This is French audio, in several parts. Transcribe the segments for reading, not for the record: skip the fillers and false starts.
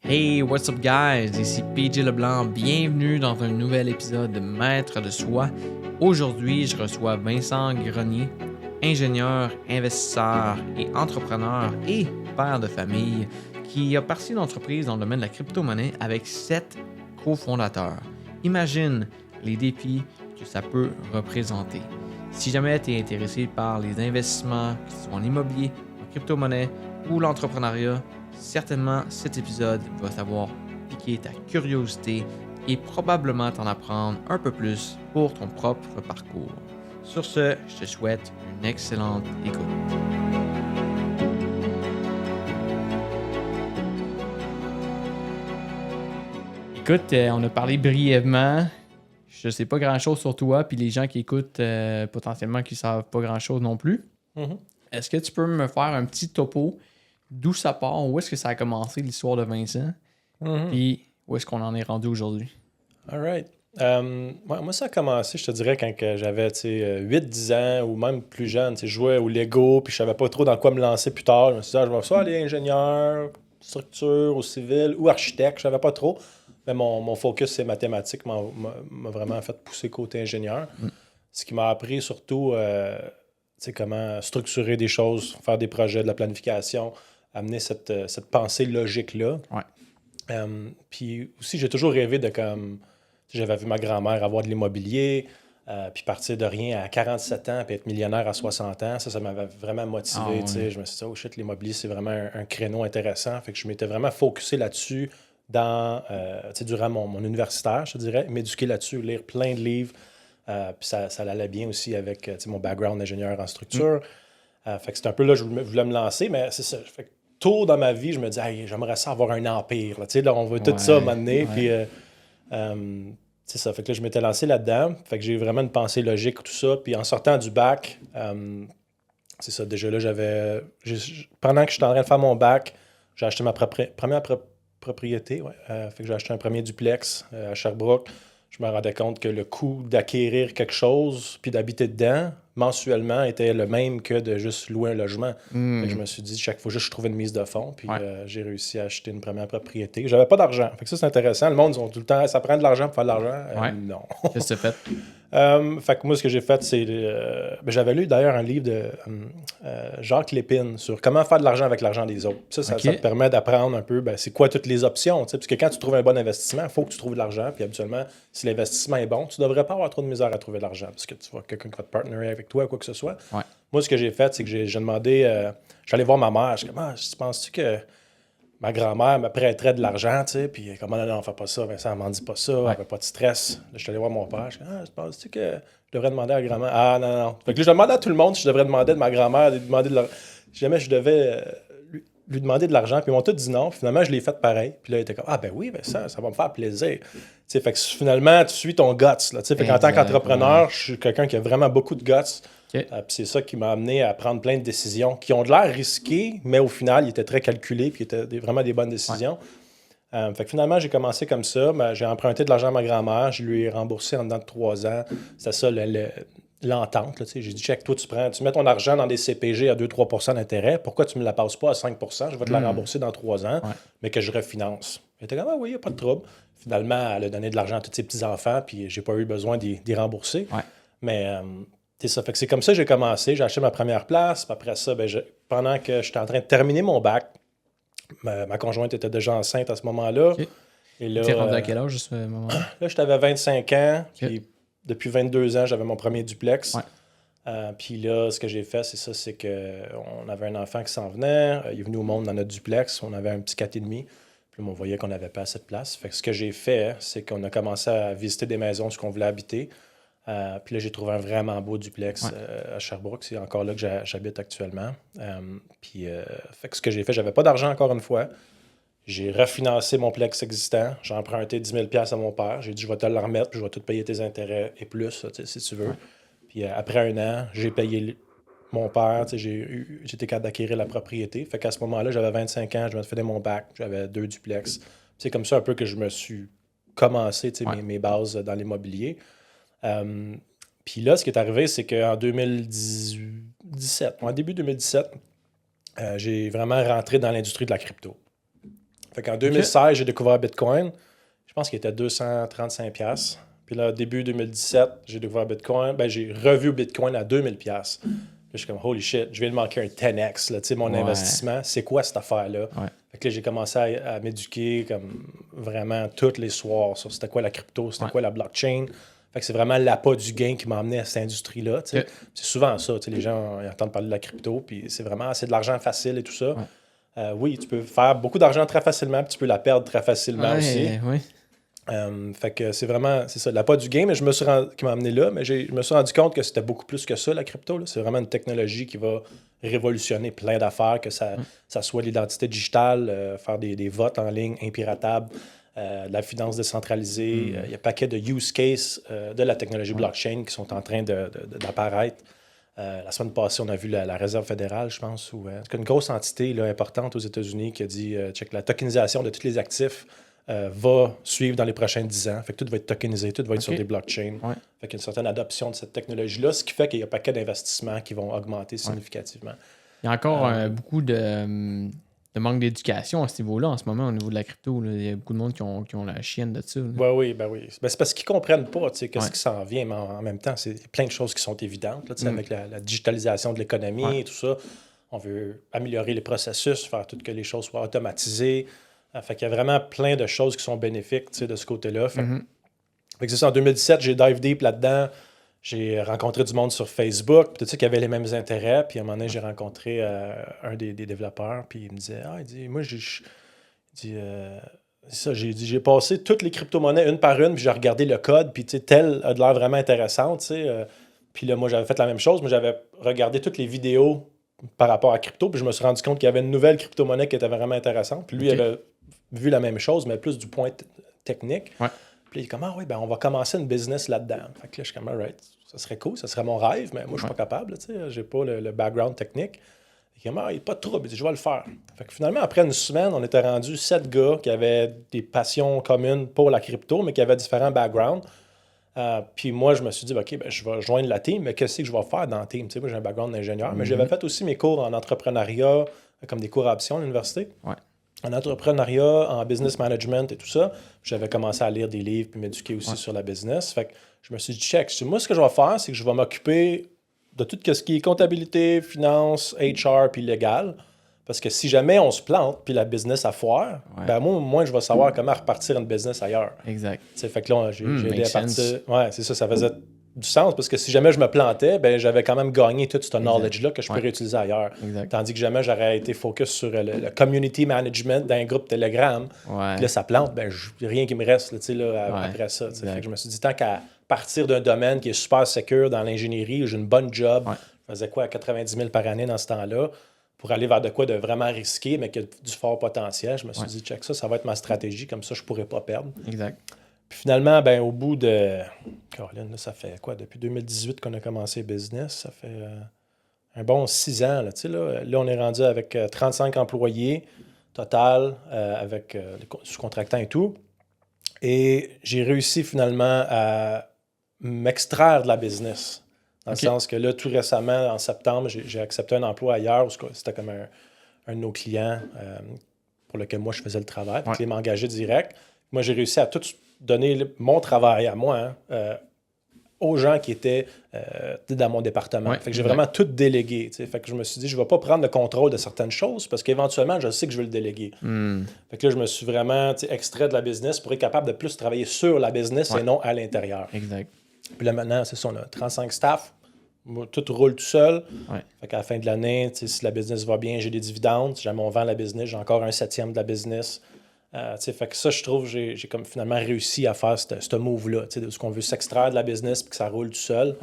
Hey, what's up guys? Ici PJ Leblanc, bienvenue dans un nouvel épisode de Maître de soi. Aujourd'hui, je reçois Vincent Grenier, ingénieur, investisseur et entrepreneur et père de famille qui a parti une entreprise dans le domaine de la crypto-monnaie avec 7 cofondateurs. Imagine les défis que ça peut représenter. Si jamais tu es intéressé par les investissements, que ce soit en immobilier, en crypto-monnaie ou l'entrepreneuriat, certainement cet épisode va savoir piquer ta curiosité et probablement t'en apprendre un peu plus pour ton propre parcours. Sur ce, je te souhaite une excellente écoute. Écoute, on a parlé brièvement. Je sais pas grand-chose sur toi, puis les gens qui écoutent potentiellement qui savent pas grand-chose non plus. Mm-hmm. Est-ce que tu peux me faire un petit topo d'où ça part, où est-ce que ça a commencé l'histoire de Vincent, puis où est-ce qu'on en est rendu aujourd'hui? All right. Moi, ça a commencé, je te dirais, quand que j'avais 8-10 ans ou même plus jeune. Je jouais au Lego, puis je savais pas trop dans quoi me lancer plus tard. Je me suis dit, je vais soit aller ingénieur, structure, au civil ou architecte, je savais pas trop. Mais mon focus, c'est mathématiques, m'a vraiment fait pousser côté ingénieur. Ce qui m'a appris surtout comment structurer des choses, faire des projets, de la planification, amener cette pensée logique-là. Ouais. Puis aussi, j'ai toujours rêvé de comme... J'avais vu ma grand-mère avoir de l'immobilier, puis partir de rien à 47 ans, puis être millionnaire à 60 ans. Ça m'avait vraiment motivé. Ouais. Je me suis dit, oh shit, l'immobilier, c'est vraiment un créneau intéressant. Fait que je m'étais vraiment focusé là-dessus durant mon universitaire, je te dirais, m'éduquer là-dessus, lire plein de livres. Puis ça allait bien aussi avec mon background d'ingénieur en structure. Fait que c'est un peu là que je voulais me lancer, mais c'est ça. Fait que tôt dans ma vie, je me dis, hey, j'aimerais ça avoir un empire. Là, on veut tout ça m'amener. Puis c'est ça. Fait que là, je m'étais lancé là-dedans. Fait que j'ai vraiment une pensée logique, tout ça. Puis en sortant du bac, c'est ça. Déjà là, pendant que j'étais en train de faire mon bac, j'ai acheté ma première propriété. Ouais. Fait que j'ai acheté un premier duplex à Sherbrooke. Je me rendais compte que le coût d'acquérir quelque chose puis d'habiter dedans, mensuellement, était le même que de juste louer un logement. Fait que je me suis dit, chaque fois, juste je trouvais une mise de fonds, puis j'ai réussi à acheter une première propriété. J'avais pas d'argent. Fait que ça, c'est intéressant. Le monde, ils ont tout le temps, ça prend de l'argent pour faire de l'argent. Non. Qu'est-ce que tu as fait? Fait que moi, ce que j'ai fait, c'est... j'avais lu d'ailleurs un livre de Jacques Lépine sur comment faire de l'argent avec l'argent des autres. Ça te permet d'apprendre un peu c'est quoi toutes les options. Parce que quand tu trouves un bon investissement, il faut que tu trouves de l'argent. Puis habituellement, si l'investissement est bon, tu ne devrais pas avoir trop de misère à trouver de l'argent parce que tu vois quelqu'un qui va te partnerer avec toi ou quoi que ce soit. Ouais. Moi, ce que j'ai fait, c'est que j'ai demandé... j'allais voir ma mère. Je suis comme, penses-tu que ma grand-mère me prêterait de l'argent, puis comment non, fais pas ça, Vincent, m'en dis pas ça, elle veut pas de stress. Là, je suis allé voir mon père, je dis, penses-tu que je devrais demander à la grand-mère? Ah, non. Fait que là, je demandais à tout le monde si je devrais demander de ma grand-mère, de demander de l'argent. Jamais je devais lui demander de l'argent, puis ils m'ont tous dit non. Puis finalement, je l'ai fait pareil. Puis là, il était comme, ben oui, ça va me faire plaisir. Fait que finalement, tu suis ton guts. Là, fait qu'en tant qu'entrepreneur, je suis quelqu'un qui a vraiment beaucoup de guts. Puis c'est ça qui m'a amené à prendre plein de décisions qui ont de l'air risquées, mais au final, ils étaient très calculés puis étaient vraiment des bonnes décisions. Fait que finalement, j'ai commencé comme ça. J'ai emprunté de l'argent à ma grand-mère. Je lui ai remboursé en dedans de 3 ans. C'était ça l'entente. Là, j'ai dit, check, toi, tu mets ton argent dans des CPG à 2-3 % d'intérêt. Pourquoi tu ne me la passes pas à 5 % Je vais te la rembourser dans 3 ans, mais que je refinance. Elle était comme, oui, il n'y a pas de trouble. Finalement, elle a donné de l'argent à tous ses petits-enfants, puis j'ai pas eu besoin d'y rembourser. Mais... c'est ça. Fait que c'est comme ça que j'ai commencé. J'ai acheté ma première place. Puis après ça, pendant que j'étais en train de terminer mon bac, ma conjointe était déjà enceinte à ce moment-là. Et là, tu es rendu à quel âge à ce moment-là? Là, j'avais 25 ans. Puis depuis 22 ans, j'avais mon premier duplex. Puis là, ce que j'ai fait, c'est qu'on avait un enfant qui s'en venait. Il est venu au monde dans notre duplex. On avait un petit 4,5. Puis on voyait qu'on n'avait pas assez de place. Fait que ce que j'ai fait, c'est qu'on a commencé à visiter des maisons où on voulait habiter. Puis là, j'ai trouvé un vraiment beau duplex à Sherbrooke. C'est encore là que j'habite actuellement. Fait que ce que j'ai fait, j'avais pas d'argent encore une fois. J'ai refinancé mon plex existant. J'ai emprunté 10 000 $ à mon père. J'ai dit, je vais te le remettre, puis je vais tout payer tes intérêts et plus, si tu veux. Puis après 1 an, j'ai payé mon père. J'ai été capable d'acquérir la propriété. Fait qu'à ce moment-là, j'avais 25 ans, je me faisais mon bac. J'avais 2 duplex. C'est comme ça un peu que je me suis commencé mes bases dans l'immobilier. Puis là, ce qui est arrivé, c'est qu'en 2017, début 2017, j'ai vraiment rentré dans l'industrie de la crypto. Fait qu'en 2016, j'ai découvert Bitcoin. Je pense qu'il était 235$. Puis là, début 2017, j'ai découvert Bitcoin. Ben, j'ai revu Bitcoin à 2000$. Puis je suis comme, holy shit, je viens de manquer un 10x, là, mon investissement. C'est quoi cette affaire-là? Ouais. Fait que là, j'ai commencé à m'éduquer comme vraiment tous les soirs sur c'était quoi la crypto, c'était quoi la blockchain. Fait que c'est vraiment l'appât du gain qui m'a amené à cette industrie-là. C'est souvent ça. Les gens ils entendent parler de la crypto, puis c'est vraiment c'est de l'argent facile et tout ça. Oui, tu peux faire beaucoup d'argent très facilement, puis tu peux la perdre très facilement aussi. Oui. Fait que c'est vraiment, c'est ça, l'appât du game, mais qui m'a amené là, mais je me suis rendu compte que c'était beaucoup plus que ça, la crypto. Là. C'est vraiment une technologie qui va révolutionner plein d'affaires, que ça soit l'identité digitale, faire des votes en ligne impiratables, de la finance décentralisée. Il y a un paquet de use cases de la technologie blockchain qui sont en train d'apparaître. La semaine passée, on a vu la Réserve fédérale, je pense, ou une grosse entité là, importante aux États-Unis qui a dit check, la tokenisation de tous les actifs va suivre dans les prochains 10 ans. Fait que tout va être tokenisé, tout va être sur des blockchains. Fait qu'il y a une certaine adoption de cette technologie-là, ce qui fait qu'il y a un paquet d'investissements qui vont augmenter significativement. Il y a encore beaucoup de manque d'éducation à ce niveau-là en ce moment, au niveau de la crypto. Là. Il y a beaucoup de monde qui ont la chienne de ça. Oui. Ben, c'est parce qu'ils ne comprennent pas qu'est-ce qui s'en vient, mais en même temps, c'est plein de choses qui sont évidentes. Là, avec la digitalisation de l'économie et tout ça. On veut améliorer les processus, faire tout que les choses soient automatisées. Fait qu'il y a vraiment plein de choses qui sont bénéfiques de ce côté-là. Fait que c'est ça, en 2017, j'ai dive deep là-dedans. J'ai rencontré du monde sur Facebook, puis tout ça qui avait les mêmes intérêts. Puis à un moment donné, j'ai rencontré un des développeurs, puis il me disait il dit, moi, j'ai passé toutes les crypto-monnaies une par une, puis j'ai regardé le code, puis telle a de l'air vraiment intéressante. Puis là, moi, j'avais fait la même chose, mais j'avais regardé toutes les vidéos par rapport à crypto, puis je me suis rendu compte qu'il y avait une nouvelle crypto-monnaie qui était vraiment intéressante. Puis lui, il avait vu la même chose, mais plus du point technique. Puis il est comme, on va commencer une business là-dedans. Fait que là, je suis comme, alright, ça serait cool, ça serait mon rêve, mais moi, je suis pas capable, j'ai pas le background technique. Il est comme, il n'y a pas de trouble, il dit, je vais le faire. Fait que finalement, après une semaine, on était rendu 7 gars qui avaient des passions communes pour la crypto, mais qui avaient différents backgrounds. Puis moi, je me suis dit, OK, je vais joindre la team, mais qu'est-ce que je vais faire dans la team? Moi, j'ai un background d'ingénieur, mais j'avais fait aussi mes cours en entrepreneuriat, comme des cours à option à l'université. En entrepreneuriat, en business management et tout ça. J'avais commencé à lire des livres puis m'éduquer aussi sur la business. Fait que je me suis dit, check, moi, ce que je vais faire, c'est que je vais m'occuper de tout ce qui est comptabilité, finance, HR puis légal. Parce que si jamais on se plante puis la business a foire, moi, je vais savoir comment repartir une business ailleurs. Exact. Fait que là, j'ai aidé à partir. Ouais, c'est ça faisait du sens parce que si jamais je me plantais, j'avais quand même gagné tout ce knowledge-là que je peux réutiliser ailleurs. Tandis que jamais j'aurais été focus sur le community management d'un groupe Telegram. Puis là, ça plante, rien qui me reste après ça. Fait que je me suis dit, tant qu'à partir d'un domaine qui est super secure dans l'ingénierie, j'ai une bonne job, je faisais quoi, 90 000 par année dans ce temps-là, pour aller vers de quoi de vraiment risqué, mais qui a du fort potentiel. Je me suis dit, check ça va être ma stratégie, comme ça, je pourrais pas perdre. Exact. Puis finalement, au bout de... Caroline, là, ça fait quoi? Depuis 2018 qu'on a commencé le business, ça fait un bon 6 ans. Là, on est rendu avec 35 employés total, avec les sous-contractants et tout. Et j'ai réussi finalement à m'extraire de la business. Dans le sens que là, tout récemment, en septembre, j'ai accepté un emploi ailleurs, où c'était comme un de nos clients pour lequel moi, je faisais le travail. Puis il m'a engagé direct. Moi, j'ai réussi à tout donner mon travail à moi aux gens qui étaient dans mon département. Fait que j'ai vraiment tout délégué. Fait que je me suis dit, je ne vais pas prendre le contrôle de certaines choses parce qu'éventuellement, je sais que je vais le déléguer. Fait que là, je me suis vraiment extrait de la business pour être capable de plus travailler sur la business et non à l'intérieur. Exact. Puis là, maintenant, c'est ça, on a 35 staff. Tout roule tout seul. Fait qu'à la fin de l'année, si la business va bien, j'ai des dividendes. Si jamais on vend la business, j'ai encore 1/7 de la business. Fait que ça, je trouve, j'ai comme finalement réussi à faire ce move-là, de ce qu'on veut s'extraire de la business et que ça roule tout seul.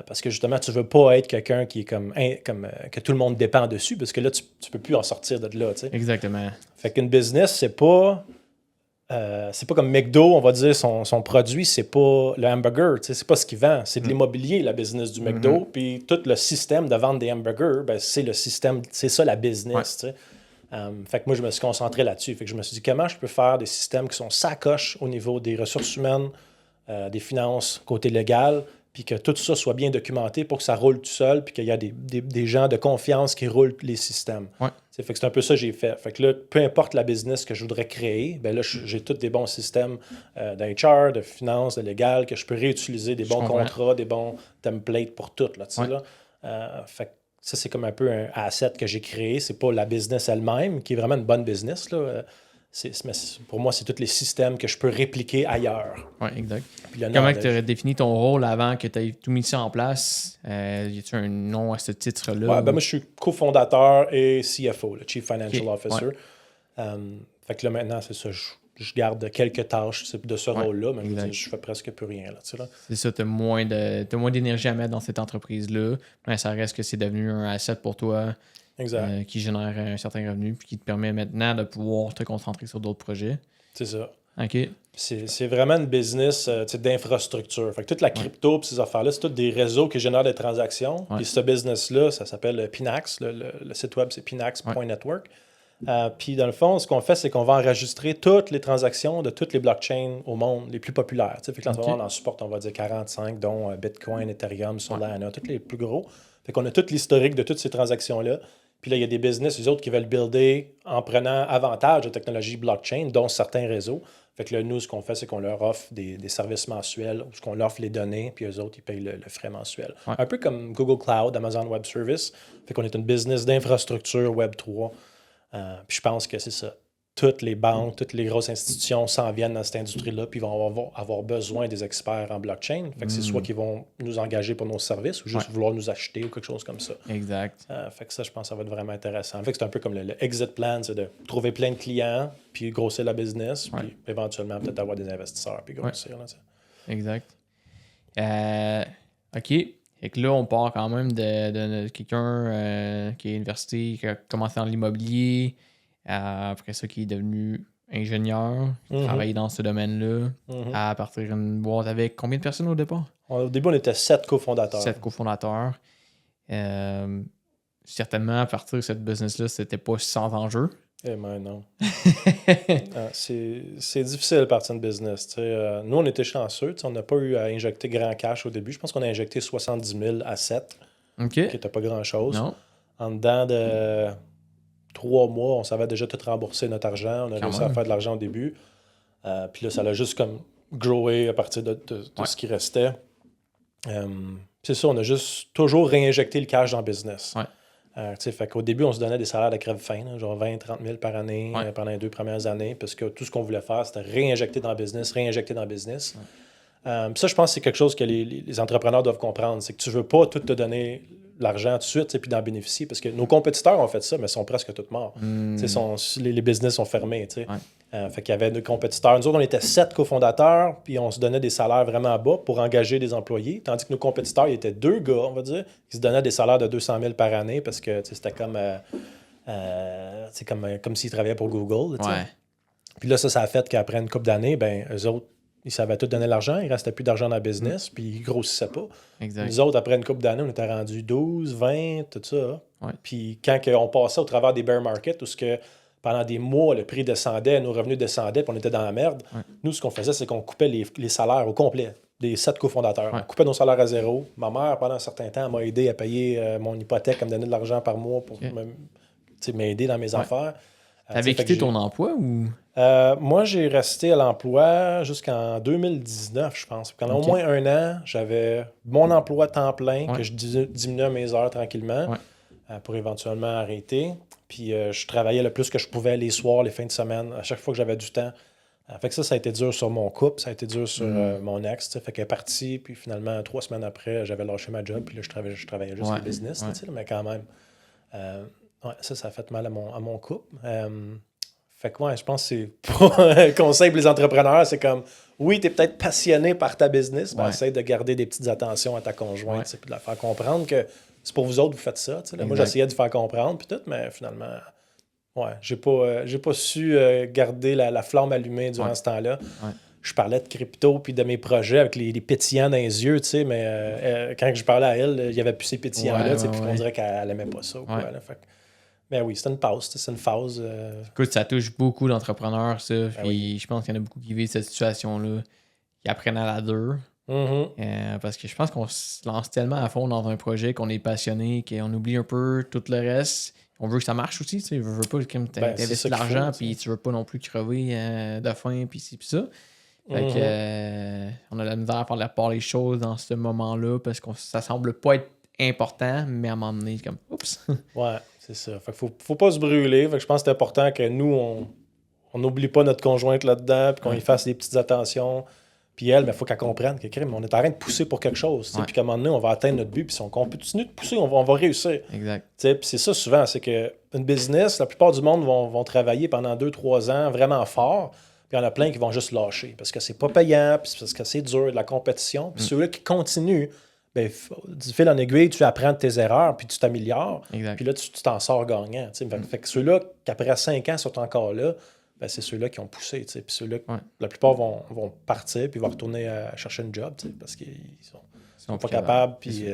Parce que justement, tu veux pas être quelqu'un qui est comme que tout le monde dépend dessus, parce que là, tu peux plus en sortir de là. Exactement. Fait qu'une business, c'est pas comme McDo, on va dire, son produit, c'est pas le hamburger, c'est pas ce qu'il vend, c'est de l'immobilier, la business du McDo, puis tout le système de vente des hamburgers, c'est le système, c'est ça la business, fait que moi, je me suis concentré là-dessus. Fait que je me suis dit, comment je peux faire des systèmes qui sont sacoches au niveau des ressources humaines, des finances, côté légal, puis que tout ça soit bien documenté pour que ça roule tout seul, puis qu'il y a des gens de confiance qui roulent les systèmes. Fait que c'est un peu ça que j'ai fait. Fait que là, peu importe la business que je voudrais créer, ben là, j'ai tous des bons systèmes d'HR, de finance, de légal, que je peux réutiliser, des bons contrats, des bons templates pour tout. Là, fait que ça, c'est comme un peu un asset que j'ai créé. C'est pas la business elle-même, qui est vraiment une bonne business. Là. Mais pour moi, c'est tous les systèmes que je peux répliquer ailleurs. Oui, exact. Comment tu aurais défini ton rôle avant que tu aies tout mis ça en place? Y a-tu un nom à ce titre-là? Ouais, ben moi, je suis cofondateur et CFO, le Chief Financial Officer. Fait que là, maintenant, c'est ça. Je garde quelques tâches de ce rôle-là, mais je fais presque plus rien. Là. C'est ça, tu as moins d'énergie à mettre dans cette entreprise-là, mais ça reste que c'est devenu un asset pour toi. Qui génère un certain revenu puis qui te permet maintenant de pouvoir te concentrer sur d'autres projets. C'est ça. OK. C'est vraiment une business d'infrastructure. Fait que toute la crypto et ces affaires-là, c'est tous des réseaux qui génèrent des transactions. Puis ce business-là, ça s'appelle Pinax. Le site web, c'est pinax.network. Puis dans le fond, ce qu'on fait, c'est qu'on va enregistrer toutes les transactions de toutes les blockchains au monde, les plus populaires. Fait que là, on en supporte, on va dire 45, dont Bitcoin, Ethereum, Solana, tous les plus gros. Fait qu'on a tout l'historique de toutes ces transactions-là. Puis là, il y a des business, les autres, qui veulent builder en prenant avantage de technologie blockchain, dont certains réseaux. Fait que là, nous, ce qu'on fait, c'est qu'on leur offre des services mensuels, ou qu'on leur offre les données, puis eux autres, ils payent le frais mensuel. Un peu comme Google Cloud, Amazon Web Service. Fait qu'on est une business d'infrastructure Web 3. Puis je pense que c'est ça. Toutes les banques, toutes les grosses institutions s'en viennent dans cette industrie-là, puis ils vont avoir besoin des experts en blockchain. Fait que c'est soit qu'ils vont nous engager pour nos services ou juste vouloir nous acheter ou quelque chose comme ça. Exact. Fait que ça, je pense que ça va être vraiment intéressant. Fait que c'est un peu comme le exit plan, c'est de trouver plein de clients, puis grossir la business, puis éventuellement peut-être avoir des investisseurs, puis grossir. Là, exact. OK. Fait que là, on part quand même de quelqu'un qui est à l'université, qui a commencé dans l'immobilier, après ça, qui est devenu ingénieur, qui travaille dans ce domaine-là, à partir d'une boîte avec combien de personnes au départ? Au début, on était 7 cofondateurs. 7 cofondateurs. Certainement, à partir de cette business-là, c'était pas sans enjeu. Eh ben non. C'est difficile de partir une business. Nous, on était chanceux. On n'a pas eu à injecter grand cash au début. Je pense qu'on a injecté 70 000 à 7, qui n'était pas grand-chose. Non. En dedans de 3 mois, on savait déjà tout rembourser notre argent. On a réussi à faire de l'argent au début. Puis là, ça l'a juste comme growé à partir de ce qui restait. C'est ça, on a juste toujours réinjecté le cash dans le business. Fait qu'au début, on se donnait des salaires de crève-faim, genre 20-30 000 par année pendant les 2 premières années, parce que tout ce qu'on voulait faire, c'était réinjecter dans le business. Ça, je pense que c'est quelque chose que les entrepreneurs doivent comprendre. C'est que tu ne veux pas tout te donner l'argent tout de suite puis d'en bénéficier, parce que nos compétiteurs ont fait ça, mais ils sont presque tous morts. Les business sont fermés. Fait qu'il y avait des compétiteurs. Nous autres, on était 7 cofondateurs, puis on se donnait des salaires vraiment bas pour engager des employés, tandis que nos compétiteurs, ils étaient 2 gars, on va dire, qui se donnaient des salaires de 200 000 par année, parce que c'était comme s'ils travaillaient pour Google. Puis là, ça a fait qu'après une couple d'années, ben eux autres, ils savaient tout donner l'argent, il ne restait plus d'argent dans le business, puis ils ne grossissaient pas. Exact. Nous autres, après une couple d'années, on était rendus 12, 20, tout ça. Puis quand on passait au travers des bear markets, où pendant des mois, le prix descendait, nos revenus descendaient, puis on était dans la merde, nous, ce qu'on faisait, c'est qu'on coupait les salaires au complet des 7 cofondateurs. On coupait nos salaires à zéro. Ma mère, pendant un certain temps, m'a aidé à payer mon hypothèque, à me donner de l'argent par mois pour m'aider dans mes affaires. T'avais quitté ton emploi ou? Moi, j'ai resté à l'emploi jusqu'en 2019, je pense. Pendant au moins 1 an, j'avais mon emploi temps plein, que je diminuais mes heures tranquillement pour éventuellement arrêter. Puis je travaillais le plus que je pouvais les soirs, les fins de semaine, à chaque fois que j'avais du temps. Fait que ça a été dur sur mon couple, ça a été dur sur mon ex. Fait qu'elle est partie, puis finalement, 3 semaines après, j'avais lâché ma job, puis là, je travaillais juste le business, mais quand même. Ça a fait mal à mon couple. Fait que je pense que c'est pas un conseil pour les entrepreneurs. C'est comme, oui, tu es peut-être passionné par ta business, mais essaye de garder des petites attentions à ta conjointe, puis de la faire comprendre que c'est pour vous autres, vous faites ça. Là, moi, j'essayais de faire comprendre, puis tout, mais finalement, j'ai pas su garder la flamme allumée durant ce temps-là. Je parlais de crypto puis de mes projets avec les pétillants dans les yeux, mais quand je parlais à elle, il n'y avait plus ces pétillants-là, puis on dirait qu'elle n'aimait pas ça. Mais oui, c'est une pause, c'est une phase. Écoute, ça touche beaucoup d'entrepreneurs, ça. Puis je pense qu'il y en a beaucoup qui vivent cette situation-là, qui apprennent à la dure. Parce que je pense qu'on se lance tellement à fond dans un projet qu'on est passionné, qu'on oublie un peu tout le reste. on veut que ça marche aussi. Tu veux pas que tu Ben, c'est investis ça de qu'il l'argent faut, puis tu veux pas non plus crever de faim puis ci puis ça. Fait que on a la misère à faire la part les choses dans ce moment-là parce que ça semble pas être important, mais à un moment donné, comme oups. Ouais, c'est ça. Fait que faut pas se brûler. Fait que je pense que c'est important que nous, on n'oublie pas notre conjointe là-dedans, puis qu'on y fasse des petites attentions. Puis elle, il faut qu'elle comprenne que crime, on est en train de pousser pour quelque chose. Puis qu'à un moment donné, on va atteindre notre but. Puis si on continue de pousser, on va réussir. Exact. Puis c'est ça souvent, c'est qu'une business, la plupart du monde vont travailler pendant 2-3 ans vraiment fort. Puis il y en a plein qui vont juste lâcher parce que c'est pas payant, puis parce que c'est dur, de la compétition. Puis ceux-là qui continuent, ben, du fil en aiguille, tu apprends de tes erreurs, puis tu t'améliores. Exact. Puis là, tu t'en sors gagnant. Fait que ceux-là, qu'après 5 ans sont encore là, ben, c'est ceux-là qui ont poussé. Puis ceux-là, la plupart vont partir, puis vont retourner chercher une job, parce qu'ils sont pas capables. Puis,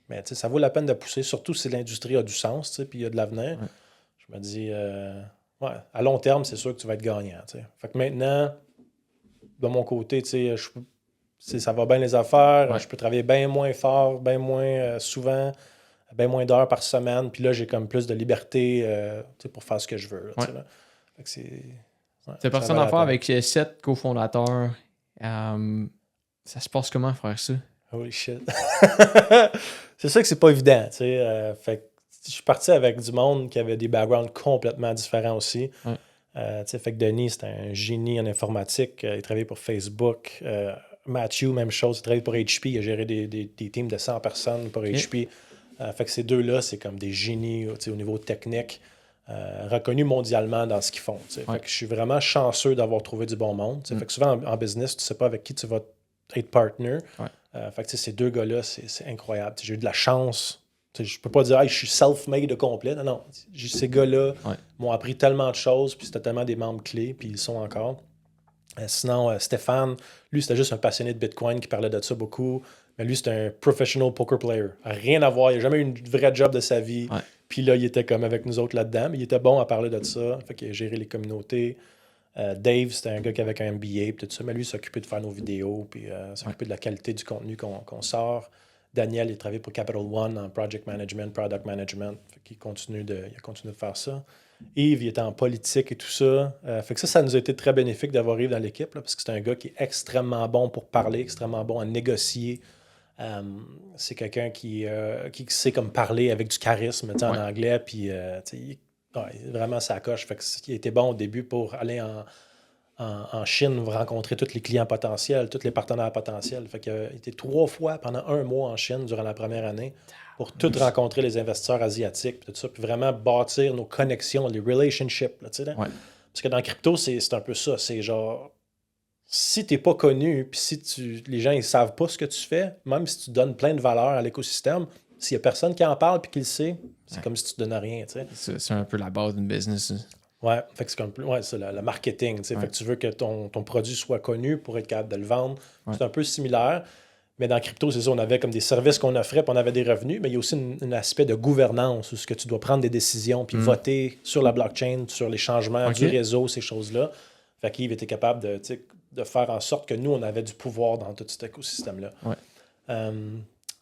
mais ça vaut la peine de pousser, surtout si l'industrie a du sens, puis il y a de l'avenir. Ouais. Je me dis, à long terme, c'est sûr que tu vas être gagnant. Fait que maintenant, de mon côté, ça va bien les affaires. Je peux travailler bien moins fort, bien moins souvent, bien moins d'heures par semaine. Puis là, j'ai comme plus de liberté pour faire ce que je veux. Là, fait que c'est parti en affaire avec 7 cofondateurs. Ça se passe comment faire ça? Holy shit. C'est ça que c'est pas évident. Fait que je suis parti avec du monde qui avait des backgrounds complètement différents aussi. Fait que Denis, c'était un génie en informatique. Il travaillait pour Facebook. Matthew, même chose. Il travaillait pour HP. Il a géré des teams de 100 personnes pour HP. Fait que ces deux-là, c'est comme des génies au niveau technique. Reconnus mondialement dans ce qu'ils font. Fait que je suis vraiment chanceux d'avoir trouvé du bon monde. Fait que souvent en business, tu sais pas avec qui tu vas être partner. Fait que ces deux gars-là, c'est incroyable. J'ai eu de la chance. Je peux pas dire je suis self-made au complet. Non. Ces gars-là m'ont appris tellement de choses, puis c'était tellement des membres clés, puis ils sont encore. Sinon, Stéphane, lui, c'était juste un passionné de Bitcoin qui parlait de ça beaucoup. Mais lui, c'était un professional poker player. Rien à voir. Il n'a jamais eu une vraie job de sa vie. Puis là, il était comme avec nous autres là-dedans. Mais il était bon à parler de ça. Fait qu'il a géré les communautés. Dave, c'était un gars qui avait un MBA et tout ça. Mais lui, il s'occupait de faire nos vidéos. Puis s'occupait de la qualité du contenu qu'on sort. Daniel, il travaillait pour Capital One en project management, product management. Fait qu'il continue de faire ça. Yves, il était en politique et tout ça. Fait que ça nous a été très bénéfique d'avoir Yves dans l'équipe, là, parce que c'est un gars qui est extrêmement bon pour parler, extrêmement bon à négocier. C'est quelqu'un qui sait comme parler avec du charisme en anglais. Puis, il est vraiment sa coche. Fait que il était bon au début pour aller en Chine, rencontrer tous les clients potentiels, tous les partenaires potentiels. Fait qu'il était 3 fois pendant 1 mois en Chine durant la première année pour tout rencontrer les investisseurs asiatiques, tout ça, puis vraiment bâtir nos connexions, les relationships. Là, parce que dans la crypto, c'est un peu ça. C'est genre, si tu n'es pas connu, puis si les gens ne savent pas ce que tu fais, même si tu donnes plein de valeur à l'écosystème, s'il n'y a personne qui en parle et qui le sait, c'est comme si tu ne donnes rien. C'est un peu la base d'une business. Ouais, fait que c'est comme c'est le marketing. Fait que tu veux que ton produit soit connu pour être capable de le vendre. C'est un peu similaire. Mais dans crypto, c'est ça, on avait comme des services qu'on offrait, puis on avait des revenus, mais il y a aussi un aspect de gouvernance où ce que tu dois prendre des décisions, puis voter sur la blockchain, sur les changements du réseau, ces choses-là. Fait qu'Yves était capable de faire en sorte que nous, on avait du pouvoir dans tout cet écosystème-là.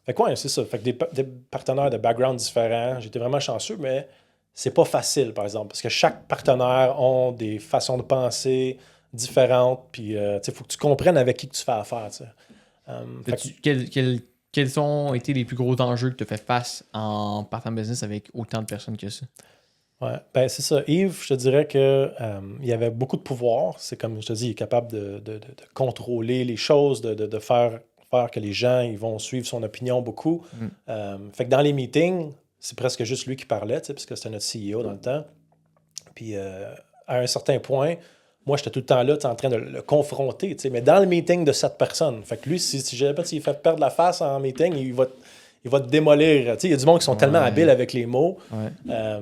Fait que c'est ça. Fait que des partenaires de background différents, j'étais vraiment chanceux, mais c'est pas facile, par exemple, parce que chaque partenaire a des façons de penser différentes, puis il faut que tu comprennes avec qui que tu fais affaire, quels ont été les plus gros enjeux que tu as fait face en partant de business avec autant de personnes que ça? Ouais, ben c'est ça. Yves, je te dirais que il y avait beaucoup de pouvoir. C'est comme je te dis, il est capable de contrôler les choses, de faire que les gens ils vont suivre son opinion beaucoup. Fait que dans les meetings, c'est presque juste lui qui parlait, parce que c'était notre CEO dans le temps. Puis à un certain point, moi, j'étais tout le temps là en train de le confronter, mais dans le meeting de 7 personnes. Fait que lui, si j'ai pas s'il fait perdre la face en meeting, il va te démolir. Il y a du monde qui sont tellement habiles avec les mots.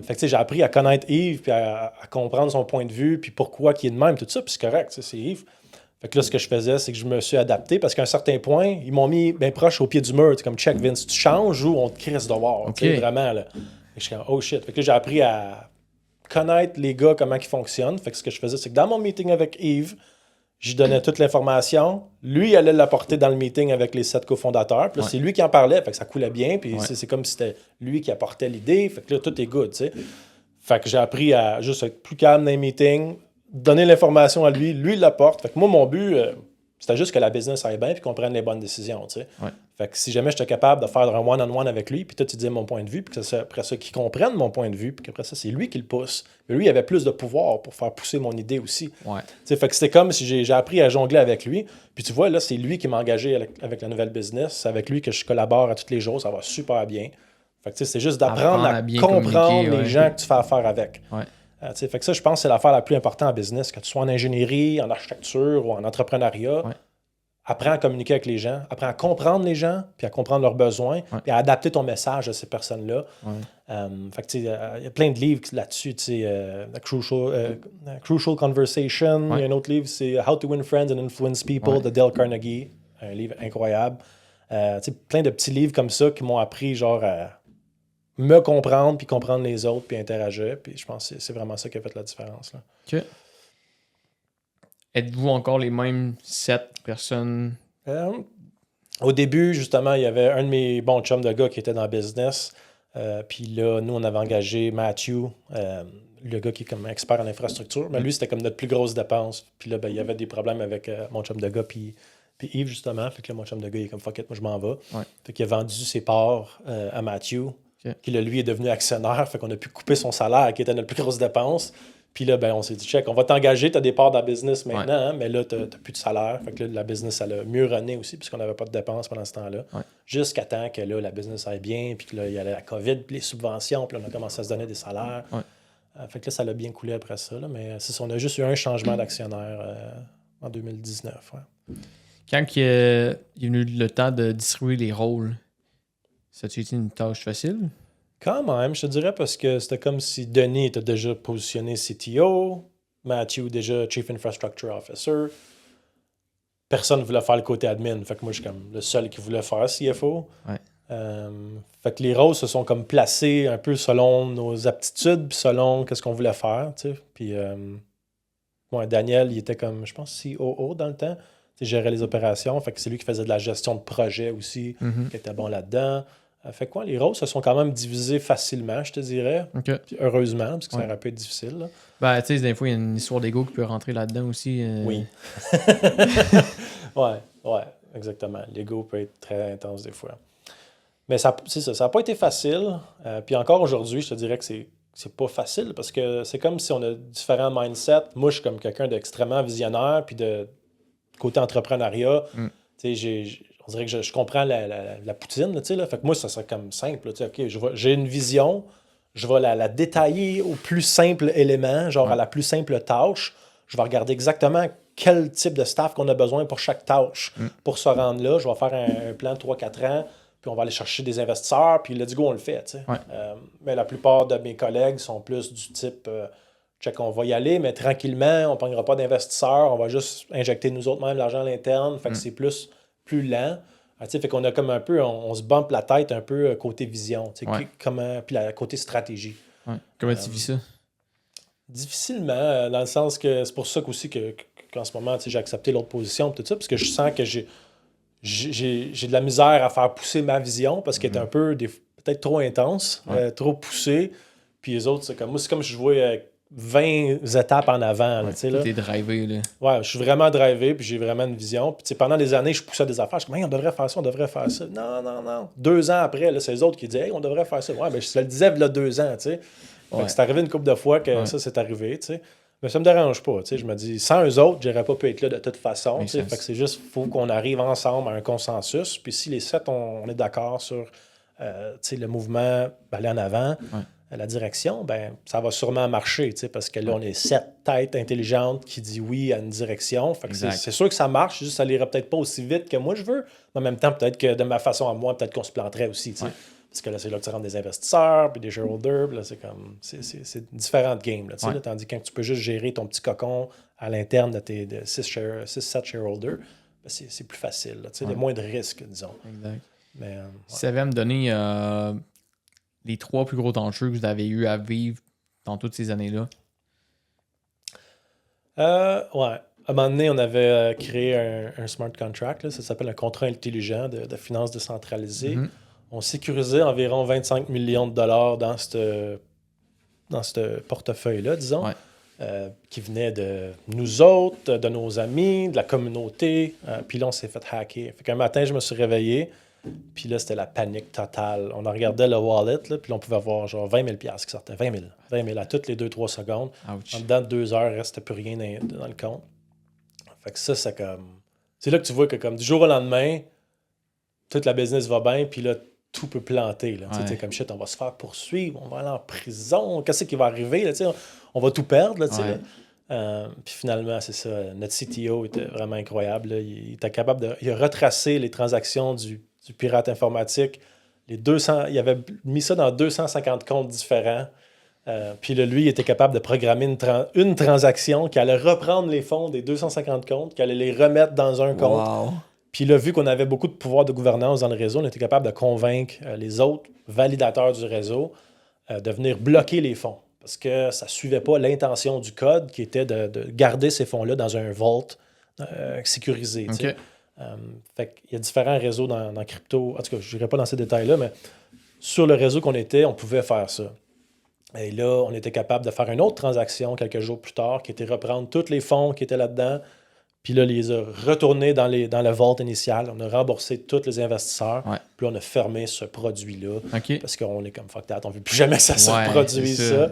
Fait que j'ai appris à connaître Yves, puis à comprendre son point de vue, puis pourquoi il est de même, tout ça, puis c'est correct, c'est Yves. Fait que là, ce que je faisais, c'est que je me suis adapté, parce qu'à un certain point, ils m'ont mis bien proche au pied du mur, comme check Vince, tu changes ou on te crisse dehors, vraiment. Là. Et je suis comme, oh shit. Fait que là, j'ai appris à connaître les gars, comment ils fonctionnent. Fait que ce que je faisais, c'est que dans mon meeting avec Yves, j'y donnais toute l'information. Lui, il allait l'apporter dans le meeting avec les 7 cofondateurs. Puis là, c'est lui qui en parlait, fait que ça coulait bien. Puis c'est comme si c'était lui qui apportait l'idée. Fait que là, tout est good, tu sais. Fait que j'ai appris à juste être plus calme dans les meetings, donner l'information à lui, lui il l'apporte. Fait que moi, mon but, c'était juste que la business aille bien puis qu'on prenne les bonnes décisions, tu sais. Fait que si jamais j'étais capable de faire un one-on-one avec lui, puis toi, tu dis mon point de vue, puis que ça, après ça, qu'il comprenne mon point de vue, puis qu'après ça, c'est lui qui le pousse. Mais lui, il avait plus de pouvoir pour faire pousser mon idée aussi. Tu sais, fait que c'était comme si j'ai appris à jongler avec lui. Puis tu vois, là, c'est lui qui m'a engagé avec la nouvelle business. C'est avec lui que je collabore à tous les jours. Ça va super bien. Fait que, c'est juste d'apprendre à comprendre les gens que tu fais affaire avec. Fait que ça, je pense que c'est l'affaire la plus importante en business, que tu sois en ingénierie, en architecture ou en entrepreneuriat. Apprends à communiquer avec les gens, apprends à comprendre les gens, puis à comprendre leurs besoins, puis à adapter ton message à ces personnes-là. Fait que, il y a plein de livres là-dessus, Crucial Conversation. Il y a un autre livre, c'est How to Win Friends and Influence People de Dale Carnegie. Un livre incroyable. Plein de petits livres comme ça qui m'ont appris genre à me comprendre, puis comprendre les autres, puis interagir. Puis je pense que c'est vraiment ça qui a fait la différence. Là. OK. Êtes-vous encore les mêmes 7 personnes? Au début, justement, il y avait un de mes bons chums de gars qui était dans le business. Puis là, nous, on avait engagé Matthew, le gmoi qui est comme expert en infrastructure. Mais lui, c'était comme notre plus grosse dépense. Puis là, ben, il y avait des problèmes avec mon chum de gars, puis Yves, justement. Fait que là, mon chum de gars, il est comme fuck it, moi, je m'en vais. Fait qu'il a vendu ses parts à Matthew. Puis là, lui est devenu actionnaire. Fait qu'on a pu couper son salaire, qui était notre plus grosse dépense. Puis là, ben, on s'est dit, check, on va t'engager, tu as des parts dans la business maintenant, mais là, tu n'as plus de salaire. Fait que là, la business, elle a mieux runné aussi, puisqu'on n'avait pas de dépenses pendant ce temps-là. Jusqu'à temps que là, la business aille bien, puis que là, il y a la COVID, puis les subventions, puis là, on a commencé à se donner des salaires. Fait que là, ça l'a bien coulé après ça. Là, mais c'est ça, on a juste eu un changement d'actionnaire en 2019. Quand il est venu le temps de distribuer les rôles, ça a-tu été une tâche facile? Quand même, je te dirais, parce que c'était comme si Denis était déjà positionné CTO, Matthew déjà Chief Infrastructure Officer. Personne ne voulait faire le côté admin. Fait que moi, je suis comme le seul qui voulait faire CFO. Fait que les rôles se sont comme placés un peu selon nos aptitudes, puis selon qu'est-ce qu'on voulait faire. Puis Daniel, il était comme, je pense, COO dans le temps. Il gérait les opérations. Fait que c'est lui qui faisait de la gestion de projet aussi, qui était bon là-dedans. Fait que les rôles se sont quand même divisés facilement, je te dirais. Puis heureusement, parce que ça aurait pu être difficile. Là. Ben, tu sais, des fois, il y a une histoire d'ego qui peut rentrer là-dedans aussi. Oui. ouais, exactement. L'ego peut être très intense des fois. Mais c'est ça, ça n'a pas été facile. Puis encore aujourd'hui, je te dirais que c'est pas facile parce que c'est comme si on a différents mindsets. Moi, je suis comme quelqu'un d'extrêmement visionnaire, puis de côté entrepreneuriat, tu sais, on dirait que je comprends la poutine, tu sais, là. Fait que moi, ça serait comme simple, tu sais, OK, j'ai une vision, je vais la détailler au plus simple élément, genre à la plus simple tâche. Je vais regarder exactement quel type de staff qu'on a besoin pour chaque tâche. Pour se rendre là, je vais faire un plan de 3-4 ans, puis on va aller chercher des investisseurs, puis let's go, on le fait, tu sais. Mais la plupart de mes collègues sont plus du type... check, on va y aller, mais tranquillement, on ne pognera pas d'investisseurs, on va juste injecter nous autres même l'argent à l'interne. Fait que c'est plus lent. Fait qu'on a comme un peu, on se bumpe la tête un peu côté vision, puis côté stratégie. Comment tu vis ça? Difficilement, dans le sens que c'est pour ça qu'aussi qu'en ce moment, j'ai accepté l'autre position, tout ça, parce que je sens que j'ai de la misère à faire pousser ma vision, parce qu'elle est un peu, peut-être trop intense, trop poussée. Puis les autres, c'est comme si je jouais 20 étapes en avant. T'es drivé, là. Ouais, je suis vraiment drivé, puis j'ai vraiment une vision. Puis pendant des années, je poussais des affaires. Je suis comme, hey, on devrait faire ça, on devrait faire ça. Non. 2 ans après, là, c'est les autres qui disaient, hey, on devrait faire ça. Ouais, ben, je le disais il y a 2 ans, tu sais. C'est arrivé une couple de fois que ça, c'est arrivé, tu sais. Mais ça me dérange pas, tu sais. Je me dis, sans eux autres, j'aurais pas pu être là de toute façon, tu sais. Fait que c'est juste, il faut qu'on arrive ensemble à un consensus. Puis si les 7, on est d'accord sur, tu sais, le mouvement, aller en avant, la direction, ben ça va sûrement marcher, tu sais, parce que là, on est 7 têtes intelligentes qui disent oui à une direction. Fait que c'est sûr que ça marche, juste ça n'irait peut-être pas aussi vite que moi je veux, mais en même temps, peut-être que de ma façon à moi, peut-être qu'on se planterait aussi, tu sais. Parce que là, c'est là que tu rentres des investisseurs, puis des shareholders, puis là, c'est comme... C'est différentes games, là, tu sais, là, tandis que quand tu peux juste gérer ton petit cocon à l'interne de tes 6-7 shareholders, ben, c'est plus facile, là, tu sais, il y a moins de risques, disons. Exact. Mais, si ça avait à me donner... les 3 plus gros enjeux que vous avez eu à vivre dans toutes ces années-là? À un moment donné, on avait créé un smart contract, là, ça s'appelle un contrat intelligent de finances décentralisées. Mhm. On sécurisait environ 25 millions de dollars dans ce portefeuille-là, disons, Ouais. qui venait de nous autres, de nos amis, de la communauté. Puis là, on s'est fait hacker. Fait qu'un matin, je me suis réveillé, puis là, c'était la panique totale. On regardait le wallet, là, puis là, on pouvait voir genre 20 000 qui sortaient. 20 000 à toutes les 2-3 secondes. Ouch. En dedans de 2 heures, il ne restait plus rien dans le compte. Fait que ça, c'est comme... C'est là que tu vois que comme du jour au lendemain, toute la business va bien, puis là, tout peut planter. Là. Tu sais, comme shit, on va se faire poursuivre, on va aller en prison, qu'est-ce qui va arriver? Là, on va tout perdre. Là, Ouais. puis finalement, c'est ça. Notre CTO était vraiment incroyable. Là. Il était capable de... Il a retracé les transactions du pirate informatique. Il avait mis ça dans 250 comptes différents. Puis là, lui, il était capable de programmer une transaction qui allait reprendre les fonds des 250 comptes, qui allait les remettre dans un compte. Wow. Puis là, vu qu'on avait beaucoup de pouvoir de gouvernance dans le réseau, on était capable de convaincre les autres validateurs du réseau de venir bloquer les fonds. Parce que ça ne suivait pas l'intention du code qui était de garder ces fonds-là dans un vault sécurisé. OK. Fait qu'il y a différents réseaux dans crypto. En tout cas, je n'irai pas dans ces détails-là, mais sur le réseau qu'on était, on pouvait faire ça. Et là, on était capable de faire une autre transaction quelques jours plus tard qui était reprendre tous les fonds qui étaient là-dedans, puis là, les a retournés dans le vault initial. On a remboursé tous les investisseurs, puis on a fermé ce produit-là OK. parce qu'on est comme fuck that, on ne veut plus jamais que ça se reproduise ça.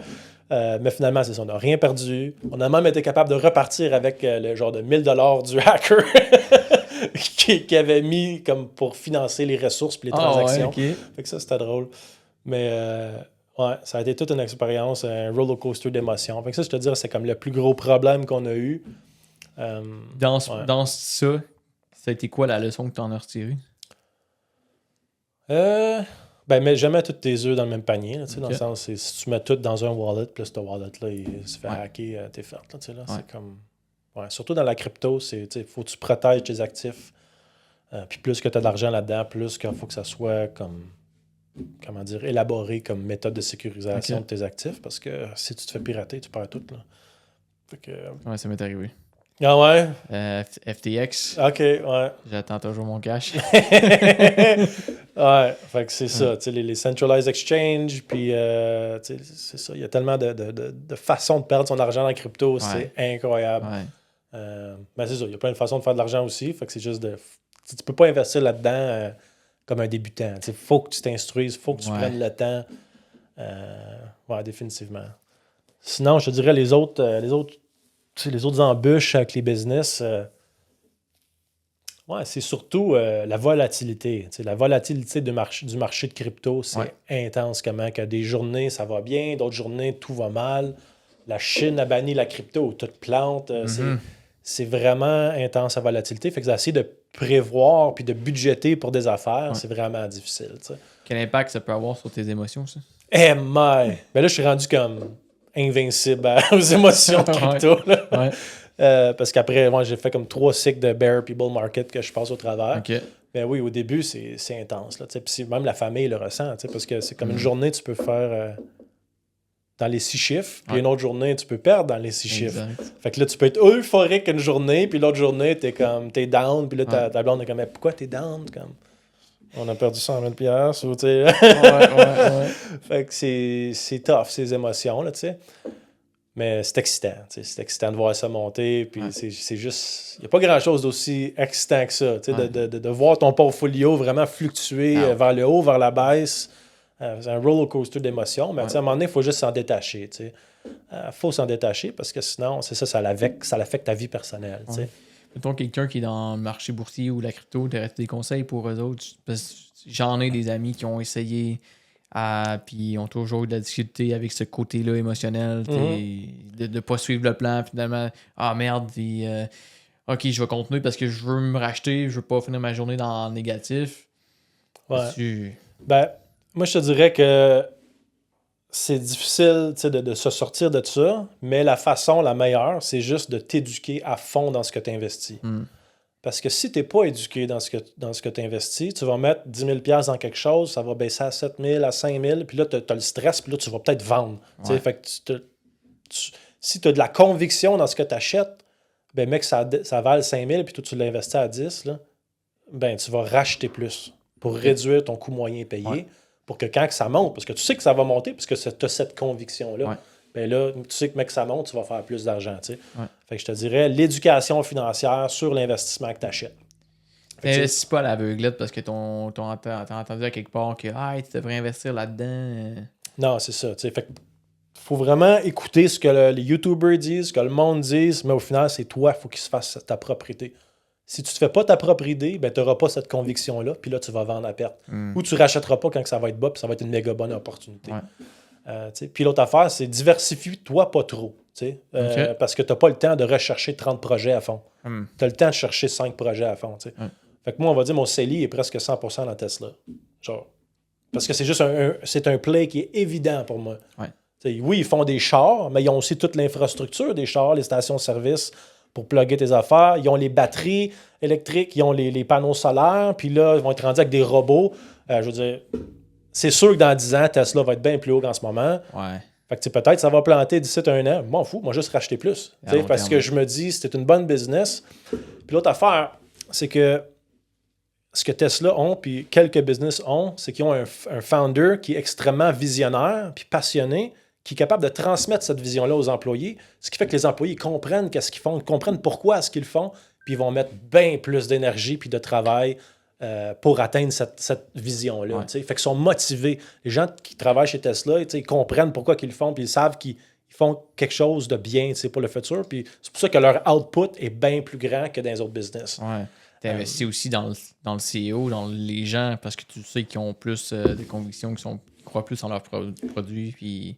Mais finalement, c'est ça, on n'a rien perdu. On a même été capable de repartir avec le genre de 1 000 $ du hacker qui avait mis comme pour financer les ressources et les transactions. Okay. Fait que ça, c'était drôle. Mais ouais, ça a été toute une expérience, un roller coaster d'émotions. Fait que ça, je te dirais, c'est comme le plus gros problème qu'on a eu. Dans ça, ça a été quoi la leçon que tu en as retirée? Mais jamais tous tes œufs dans le même panier. Là, dans le sens, si tu mets tout dans un wallet, puis ce wallet-là, il se fait hacker, t'es fait. Là, c'est comme... surtout dans la crypto, il faut que tu protèges tes actifs. Puis plus que tu as de l'argent là-dedans, plus qu'il faut que ça soit comme... Comment dire, élaboré comme méthode de sécurisation de tes actifs. Parce que si tu te fais pirater, tu perds tout. Là. Fait que... Ouais, ça m'est arrivé. Ah ouais? FTX. OK, ouais. J'attends toujours mon cash. Ouais, fait que c'est ça. Les centralized exchange, puis c'est ça. Il y a tellement de façons de perdre son argent dans la crypto. C'est incroyable. Mais c'est ça. Il y a plein de façons de faire de l'argent aussi. Fait que c'est juste de... Tu peux pas investir là-dedans comme un débutant. Il faut que tu t'instruises. Il faut que tu prennes le temps. Définitivement. Sinon, je te dirais les autres embûches avec les business, c'est surtout la volatilité. La volatilité du marché de crypto, c'est intense. Comment que des journées, ça va bien, d'autres journées, tout va mal. La Chine a banni la crypto, toute plante. C'est vraiment intense, la volatilité. Fait que d'essayer de prévoir puis de budgéter pour des affaires, c'est vraiment difficile. T'sais. Quel impact ça peut avoir sur tes émotions, ça? Mais là, je suis rendu comme... invincible aux émotions de crypto. Parce qu'après, moi, j'ai fait comme 3 cycles de bear puis bull market que je passe au travers. Mais oui, au début, c'est intense. Là, puis même la famille le ressent. Parce que c'est comme une journée, tu peux faire dans les 6 chiffres. Puis une autre journée, tu peux perdre dans les 6 chiffres. Fait que là, tu peux être euphorique une journée. Puis l'autre journée, t'es down. Puis là, ta blonde est comme, mais pourquoi t'es down? Comme, on a perdu 100 000 $. Ou, fait que c'est tough, ces émotions-là, tu sais. Mais c'est excitant, tu sais. C'est excitant de voir ça monter. Puis c'est juste... Il n'y a pas grand-chose d'aussi excitant que ça, tu sais, de voir ton portfolio vraiment fluctuer vers le haut, vers la baisse. C'est un roller coaster d'émotions. Mais tu sais, à un moment donné, il faut juste s'en détacher, tu sais. Faut s'en détacher parce que sinon, c'est ça l'affecte ta vie personnelle, tu sais. Mettons quelqu'un qui est dans le marché boursier ou la crypto, tu aurais des conseils pour eux autres? Parce que j'en ai des amis qui ont essayé, puis ont toujours eu de la difficulté avec ce côté-là émotionnel, de ne pas suivre le plan. Finalement, merde, OK, je vais continuer parce que je veux me racheter, je veux pas finir ma journée dans le négatif. Moi, je te dirais que c'est difficile de se sortir de ça, mais la façon la meilleure, c'est juste de t'éduquer à fond dans ce que tu investis. Parce que si tu n'es pas éduqué dans ce que tu investis, tu vas mettre 10 000 $ dans quelque chose, ça va baisser à 7 000, à 5 000, puis là, tu as le stress, puis là, tu vas peut-être vendre. Fait que si tu as de la conviction dans ce que tu achètes, ben mec, ça vale 5 000 puis toi, tu l'as investi à 10, là, ben tu vas racheter plus pour réduire ton coût moyen payé pour que quand ça monte, parce que tu sais que ça va monter parce que tu as cette conviction-là, ben là, tu sais que mec, ça monte, tu vas faire plus d'argent. Tu sais. Fait que je te dirais l'éducation financière sur l'investissement que tu achètes. Tu n'investis pas à l'aveuglette parce que t'as entendu à quelque part que tu devrais investir là-dedans. Non, c'est ça. Fait que faut vraiment écouter ce que les YouTubers disent, ce que le monde dit, mais au final, c'est toi, il faut qu'il se fasse ta propre idée. Si tu ne te fais pas ta propre idée, ben, tu n'auras pas cette conviction-là, puis là, tu vas vendre à perte. Ou tu ne rachèteras pas quand ça va être bas, puis ça va être une méga bonne opportunité. Puis l'autre affaire, c'est diversifie-toi pas trop. Parce que tu n'as pas le temps de rechercher 30 projets à fond. Tu as le temps de chercher 5 projets à fond. Fait que moi, on va dire mon CELI est presque 100% dans Tesla. Genre, parce que c'est juste un play qui est évident pour moi. Oui, ils font des chars, mais ils ont aussi toute l'infrastructure des chars, les stations-service pour plugger tes affaires. Ils ont les batteries électriques, ils ont les panneaux solaires, puis là, ils vont être rendus avec des robots. Je veux dire, c'est sûr que dans 10 ans, Tesla va être bien plus haut qu'en ce moment. Fait que peut-être ça va planter d'ici un an. M'en fous, moi juste racheter plus. Parce que je me dis, c'était une bonne business. Puis l'autre affaire, c'est que ce que Tesla ont, puis quelques business ont, c'est qu'ils ont un founder qui est extrêmement visionnaire, puis passionné, qui est capable de transmettre cette vision-là aux employés, ce qui fait que les employés comprennent qu'est-ce qu'ils font, comprennent pourquoi ce qu'ils font, puis ils vont mettre bien plus d'énergie puis de travail pour atteindre cette vision-là. Fait qu'ils sont motivés. Les gens qui travaillent chez Tesla, ils comprennent pourquoi ils le font, puis ils savent qu'ils font quelque chose de bien pour le futur, puis c'est pour ça que leur output est bien plus grand que dans les autres business. Tu investis aussi dans le CEO, dans les gens, parce que tu sais qu'ils ont plus de convictions, qu'ils croient plus en leurs produits, puis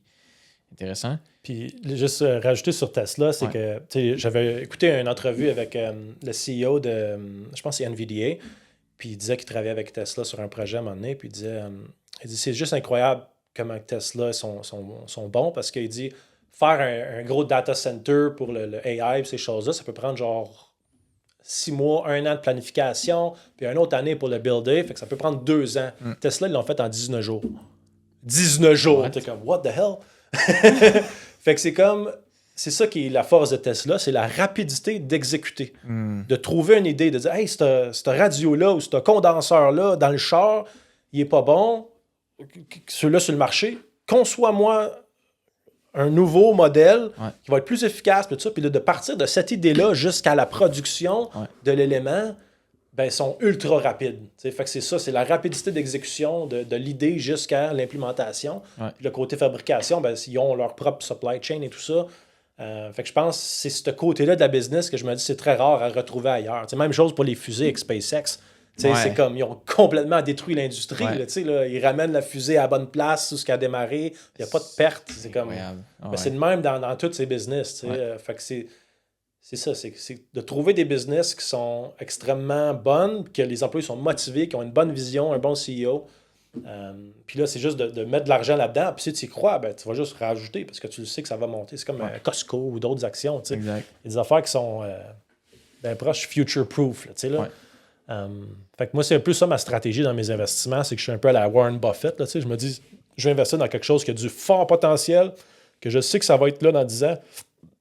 intéressant. Puis juste rajouter sur Tesla, c'est que j'avais écouté une entrevue avec le CEO de, je pense que c'est NVDA, puis il disait qu'il travaillait avec Tesla sur un projet à un moment donné, puis il dit c'est juste incroyable comment Tesla sont bons, parce qu'il dit faire un gros data center pour le AI et ces choses-là, ça peut prendre genre 6 mois, 1 an de planification, puis une autre année pour le builder, fait que ça peut prendre 2 ans. Tesla, ils l'ont fait en 19 jours. 19 jours! T'es comme, what the hell? Fait que c'est ça qui est la force de Tesla, c'est la rapidité d'exécuter. De trouver une idée, de dire, hey, cette radio-là ou ce condenseur-là dans le char, il est pas bon, celui-là sur le marché, conçois-moi un nouveau modèle qui va être plus efficace, tout ça, puis de partir de cette idée-là jusqu'à la production de l'élément, ben, ils sont ultra rapides. Fait que c'est ça, c'est la rapidité d'exécution de l'idée jusqu'à l'implémentation. Le côté fabrication, ben, ils ont leur propre supply chain et tout ça. Fait que je pense que c'est ce côté-là de la business que je me dis c'est très rare à retrouver ailleurs. Même chose pour les fusées avec SpaceX. C'est comme, ils ont complètement détruit l'industrie. Là, ils ramènent la fusée à la bonne place, tout ce qui a démarré. Il n'y a pas de perte. C'est comme, c'est le même dans tous ces business. Fait que c'est ça, c'est de trouver des business qui sont extrêmement bonnes, que les employés sont motivés, qui ont une bonne vision, un bon CEO. Puis là, c'est juste de mettre de l'argent là-dedans. Puis si tu y crois, ben, tu vas juste rajouter parce que tu le sais que ça va monter. C'est comme Costco ou d'autres actions. Il y a des affaires qui sont bien proches future-proof. Fait que moi, c'est un peu ça ma stratégie dans mes investissements, c'est que je suis un peu à la Warren Buffett. Là, je me dis, je vais investir dans quelque chose qui a du fort potentiel, que je sais que ça va être là dans 10 ans,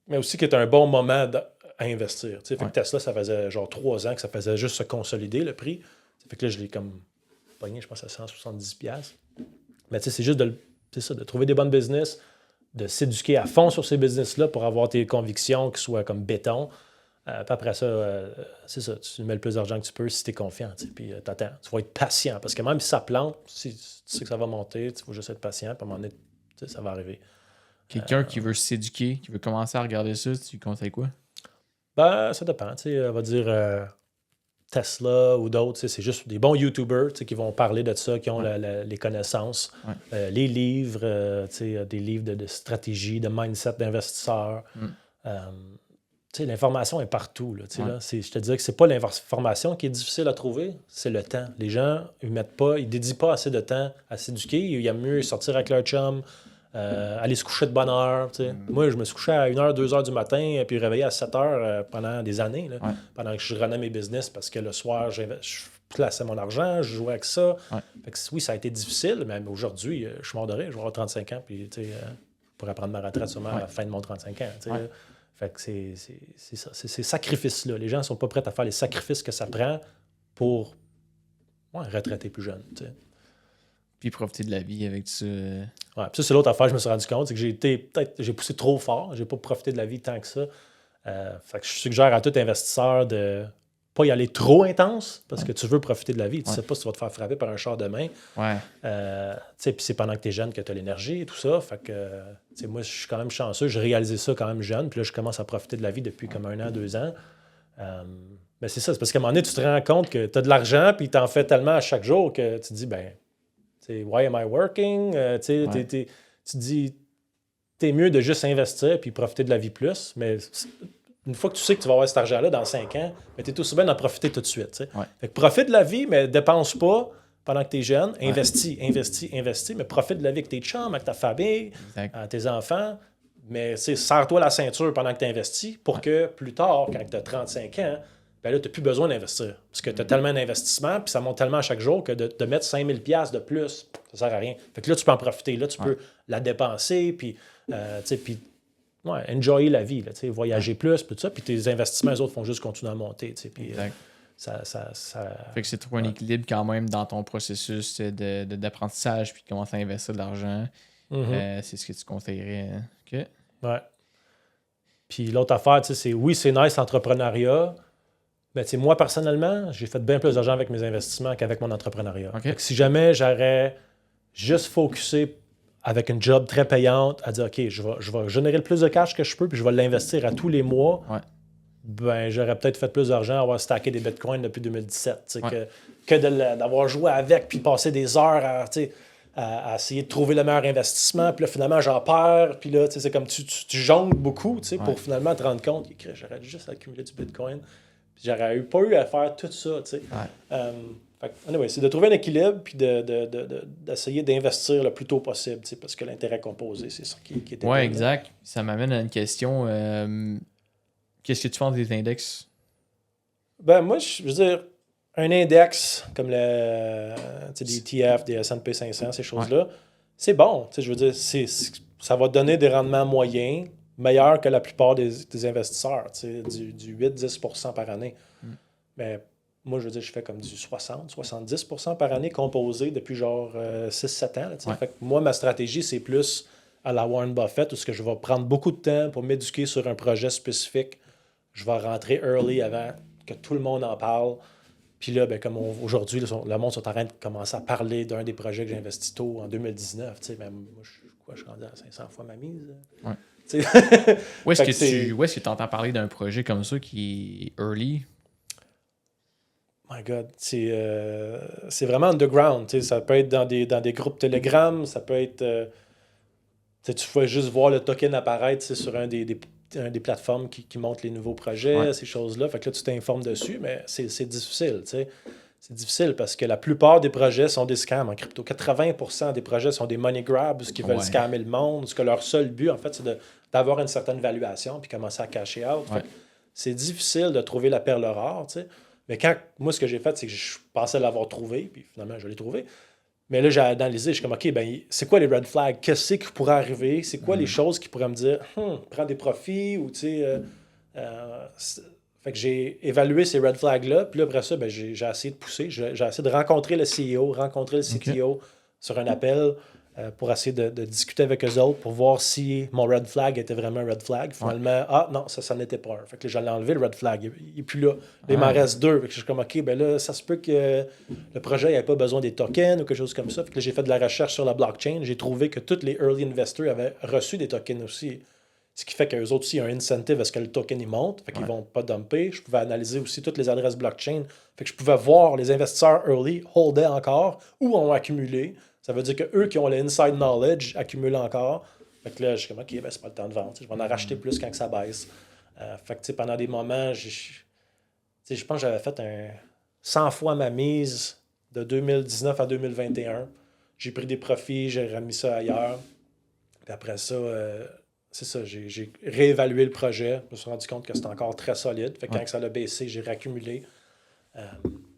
mais aussi qui est un bon moment à investir. Fait que Tesla, ça faisait genre 3 ans que ça faisait juste se consolider le prix. Fait que là, je l'ai comme pogné, je pense, à 170$. Mais c'est juste de trouver des bonnes business, de s'éduquer à fond sur ces business-là pour avoir tes convictions qui soient comme béton. Puis après ça, c'est ça, tu mets le plus d'argent que tu peux si tu es confiant. Puis t'attends, tu vas être patient. Parce que même si ça plante, si tu sais que ça va monter, tu vas juste être patient. Puis à un moment donné, ça va arriver. Quelqu'un qui veut s'éduquer, qui veut commencer à regarder ça, tu conseilles quoi? Ben, ça dépend. On va dire Tesla ou d'autres. C'est juste des bons YouTubers qui vont parler de ça, qui ont les connaissances. Les livres, des livres de stratégie, de mindset d'investisseurs. L'information est partout. Là, je te dirais que c'est pas l'information qui est difficile à trouver, c'est le temps. Les gens, ils dédient pas assez de temps à s'éduquer. Il y a mieux sortir avec leur chum, aller se coucher de bonne heure. Moi, je me suis couché à 1h, 2h du matin, puis réveillé à 7h pendant des années, là, pendant que je renais mes business, parce que le soir, je plaçais mon argent, je jouais avec ça. Fait que, oui, ça a été difficile, mais aujourd'hui, je suis mort de rire, je vais avoir 35 ans, puis je pourrais prendre ma retraite sûrement à la fin de mon 35 ans. Fait que c'est ça, c'est ces sacrifices-là. Les gens ne sont pas prêts à faire les sacrifices que ça prend pour retraiter plus jeune. Tu sais. Puis profiter de la vie avec ça. Ouais, puis ça, c'est l'autre affaire que je me suis rendu compte, c'est que j'ai poussé trop fort, j'ai pas profité de la vie tant que ça. Fait que je suggère à tout investisseur de pas y aller trop intense parce que tu veux profiter de la vie. Tu sais pas si tu vas te faire frapper par un char demain. Ouais. Puis c'est pendant que tu es jeune que tu as l'énergie et tout ça. Fait que moi, je suis quand même chanceux. J'ai réalisé ça quand même jeune. Puis là, je commence à profiter de la vie depuis comme 1 an, 2 ans. Mais c'est ça, c'est parce qu'à un moment donné, tu te rends compte que tu as de l'argent puis tu en fais tellement à chaque jour que tu te dis, why am I working? Tu te dis, t'es mieux de juste investir puis profiter de la vie plus. Mais une fois que tu sais que tu vas avoir cet argent-là dans 5 ans, tu es aussi bien d'en profiter tout de suite. Fait que profite de la vie, mais dépense pas pendant que tu es jeune. Investis, mais profite de la vie avec tes chums, avec ta famille, tes enfants. Mais serre-toi la ceinture pendant que tu investis pour que plus tard, quand tu as 35 ans, là, tu n'as plus besoin d'investir. Parce que tu as tellement d'investissement, puis ça monte tellement à chaque jour que de mettre 5 000 $ de plus, ça ne sert à rien. Fait que là, tu peux en profiter. Là, tu peux la dépenser, puis enjoyer la vie, là, voyager plus, puis tout ça. Puis tes investissements, les autres, font juste continuer à monter. Puis ça... Fait que c'est trouver un équilibre quand même dans ton processus d'apprentissage, puis de commencer à investir de l'argent. C'est ce que tu conseillerais. OK. Ouais. Puis l'autre affaire, c'est nice l'entrepreneuriat. Mais moi, personnellement, j'ai fait bien plus d'argent avec mes investissements qu'avec mon entrepreneuriat. Okay. Si jamais j'aurais juste focusé avec une job très payante à dire, OK, je vais générer le plus de cash que je peux puis je vais l'investir à tous les mois, j'aurais peut-être fait plus d'argent à avoir stacké des bitcoins depuis 2017 que d'avoir joué avec puis passer des heures à essayer de trouver le meilleur investissement. Puis là, finalement, j'en perds. Puis là, c'est comme tu jongles beaucoup pour finalement te rendre compte que j'aurais juste accumulé du bitcoin. J'aurais pas eu à faire tout ça, tu sais. Anyway, c'est de trouver un équilibre puis d'essayer d'investir le plus tôt possible, tu sais, parce que l'intérêt composé, c'est ça qui est important. Oui, exact. Ça m'amène à une question. Qu'est-ce que tu penses des index? Moi, je veux dire, un index comme des ETF, des S&P 500, ces choses-là, c'est bon. Je veux dire, ça va donner des rendements moyens, meilleur que la plupart des investisseurs, du 8-10% par année. Mais moi, je veux dire, je fais comme du 60-70% par année composé depuis genre 6-7 ans. Fait que moi, ma stratégie, c'est plus à la Warren Buffett, où je vais prendre beaucoup de temps pour m'éduquer sur un projet spécifique. Je vais rentrer early avant que tout le monde en parle. Puis là, comme aujourd'hui, le monde est en train de commencer à parler d'un des projets que j'ai investi tôt en 2019. Même moi, je suis rendu à 500 fois ma mise. Ouais. Où est-ce que tu entends parler d'un projet comme ça qui est early? My God, c'est vraiment underground. Ça peut être dans des groupes Telegram, ça peut être... tu peux juste voir le token apparaître sur un des plateformes qui montrent les nouveaux projets, ces choses-là. Fait que là, tu t'informes dessus, mais c'est difficile. C'est difficile parce que la plupart des projets sont des scams en crypto. 80% des projets sont des money grabs qui veulent scammer le monde, parce que leur seul but, en fait, c'est d'avoir une certaine valuation puis commencer à cacher out. C'est difficile de trouver la perle rare, tu sais. Mais moi, ce que j'ai fait, c'est que je pensais l'avoir trouvé, puis finalement, je l'ai trouvé. Mais là, j'ai analysé, je suis comme, OK, c'est quoi les red flags? Qu'est-ce qui pourrait arriver? C'est quoi les choses qui pourraient me dire, prends des profits, ou tu sais... fait que j'ai évalué ces red flags-là, puis là, après ça, j'ai essayé de pousser. J'ai essayé de rencontrer le CEO, rencontrer le CTO sur un appel pour essayer de discuter avec eux autres pour voir si mon red flag était vraiment un red flag. Finalement, non, ça n'était pas un. Fait que j'allais enlever le red flag. Et puis là, il m'en reste 2. Fait que je suis comme, OK, là, ça se peut que le projet n'avait pas besoin des tokens ou quelque chose comme ça. Fait que là, j'ai fait de la recherche sur la blockchain. J'ai trouvé que tous les early investors avaient reçu des tokens aussi. Ce qui fait qu'eux autres aussi ont un incentive à ce que le token il monte. Fait qu'ils ne vont pas dumper. Je pouvais analyser aussi toutes les adresses blockchain. Fait que je pouvais voir les investisseurs early holdaient encore ou ont accumulé. Ça veut dire qu'eux qui ont l'inside knowledge accumulent encore. Fait que là, je suis comme, OK, c'est pas le temps de vendre. Je vais en racheter plus quand que ça baisse. Fait que pendant des moments, je pense que j'avais fait 100 fois ma mise de 2019 à 2021. J'ai pris des profits, j'ai remis ça ailleurs. Puis après ça... c'est ça, j'ai réévalué le projet. Je me suis rendu compte que c'était encore très solide. Fait que quand ça a baissé, j'ai réaccumulé.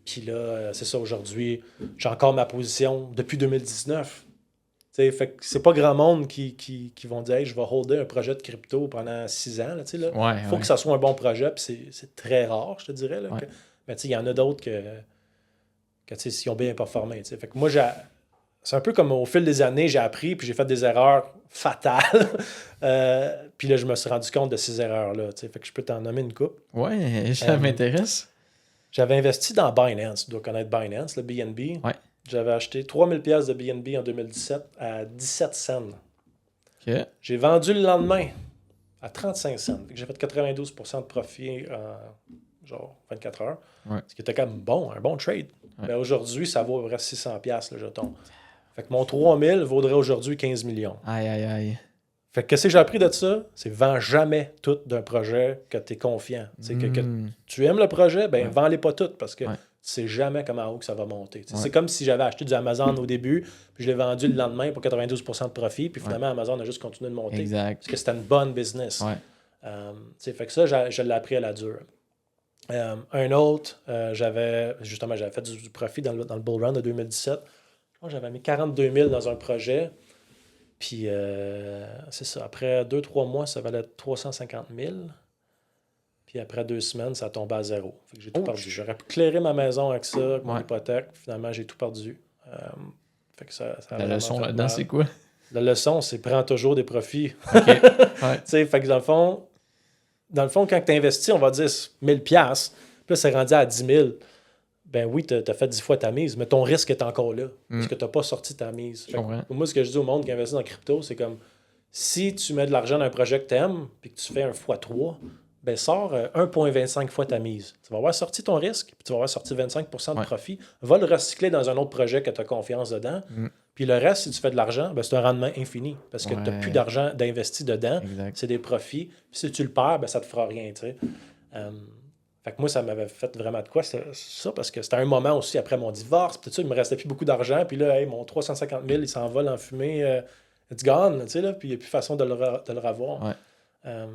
Puis là, c'est ça, aujourd'hui, j'ai encore ma position depuis 2019. Fait que c'est pas grand monde qui vont dire hey, je vais holder un projet de crypto pendant 6 ans. Là, faut que ça soit un bon projet, puis c'est très rare, je te dirais. Là, mais il y en a d'autres que s'ils ont bien performé. Fait que moi, c'est un peu comme au fil des années, j'ai appris, puis j'ai fait des erreurs fatales. Puis là, je me suis rendu compte de ces erreurs-là. Fait que je peux t'en nommer une couple. Ouais, ça m'intéresse. J'avais investi dans Binance. Tu dois connaître Binance, le BNB. Ouais. J'avais acheté 3000$ de BNB en 2017 à 17 cents. Okay. J'ai vendu le lendemain à 35 cents. J'ai fait 92% de profit en genre 24 heures. Ouais. Ce qui était quand même un bon trade. Ouais. Mais aujourd'hui, ça vaut à peu près 600$ le jeton. Fait que mon 3000 vaudrait aujourd'hui 15 millions. Aïe. Fait que qu'est-ce que j'ai appris de ça? C'est vends jamais tout d'un projet que tu es confiant. Que tu aimes le projet, ben vends-les pas toutes parce que tu sais jamais comment haut que ça va monter. C'est comme si j'avais acheté du Amazon au début, puis je l'ai vendu le lendemain pour 92% de profit, puis finalement Amazon a juste continué de monter. Exact. Parce que c'était une bonne business. Fait que ça, je l'ai appris à la dure. Un autre, j'avais fait du profit dans le bull run de 2017. J'avais mis 42 000 dans un projet. Puis, c'est ça. Après 2-3 mois, ça valait 350 000. Puis après 2 semaines, ça tombait à zéro. Fait que j'ai tout perdu. J'aurais pu clairer ma maison avec ça, avec mon hypothèque. Finalement, j'ai tout perdu. Fait que ça la leçon là-dedans, c'est quoi? La leçon, c'est prends toujours des profits. OK. Fait que dans le fond, quand tu investis, on va dire 1000$. Puis là, c'est rendu à 10 000. Ben oui, tu as fait 10 fois ta mise, mais ton risque est encore là. Parce que tu n'as pas sorti ta mise. Moi, ce que je dis au monde qui investit dans la crypto, c'est comme si tu mets de l'argent dans un projet que tu aimes puis que tu fais un x3, ben sors 1,25 fois ta mise. Tu vas avoir sorti ton risque, puis tu vas avoir sorti 25% de profit. Va le recycler dans un autre projet que tu as confiance dedans. Puis le reste, si tu fais de l'argent, ben c'est un rendement infini parce que tu n'as plus d'argent d'investi dedans. C'est des profits. Puis si tu le perds, ben ça ne te fera rien. Fait que moi, ça m'avait fait vraiment de quoi, ça, parce que c'était un moment aussi après mon divorce, puis tout ça, il me restait plus beaucoup d'argent, puis là, mon 350 000, il s'envole en fumée, it's gone, tu sais, là, puis il n'y a plus façon de le revoir.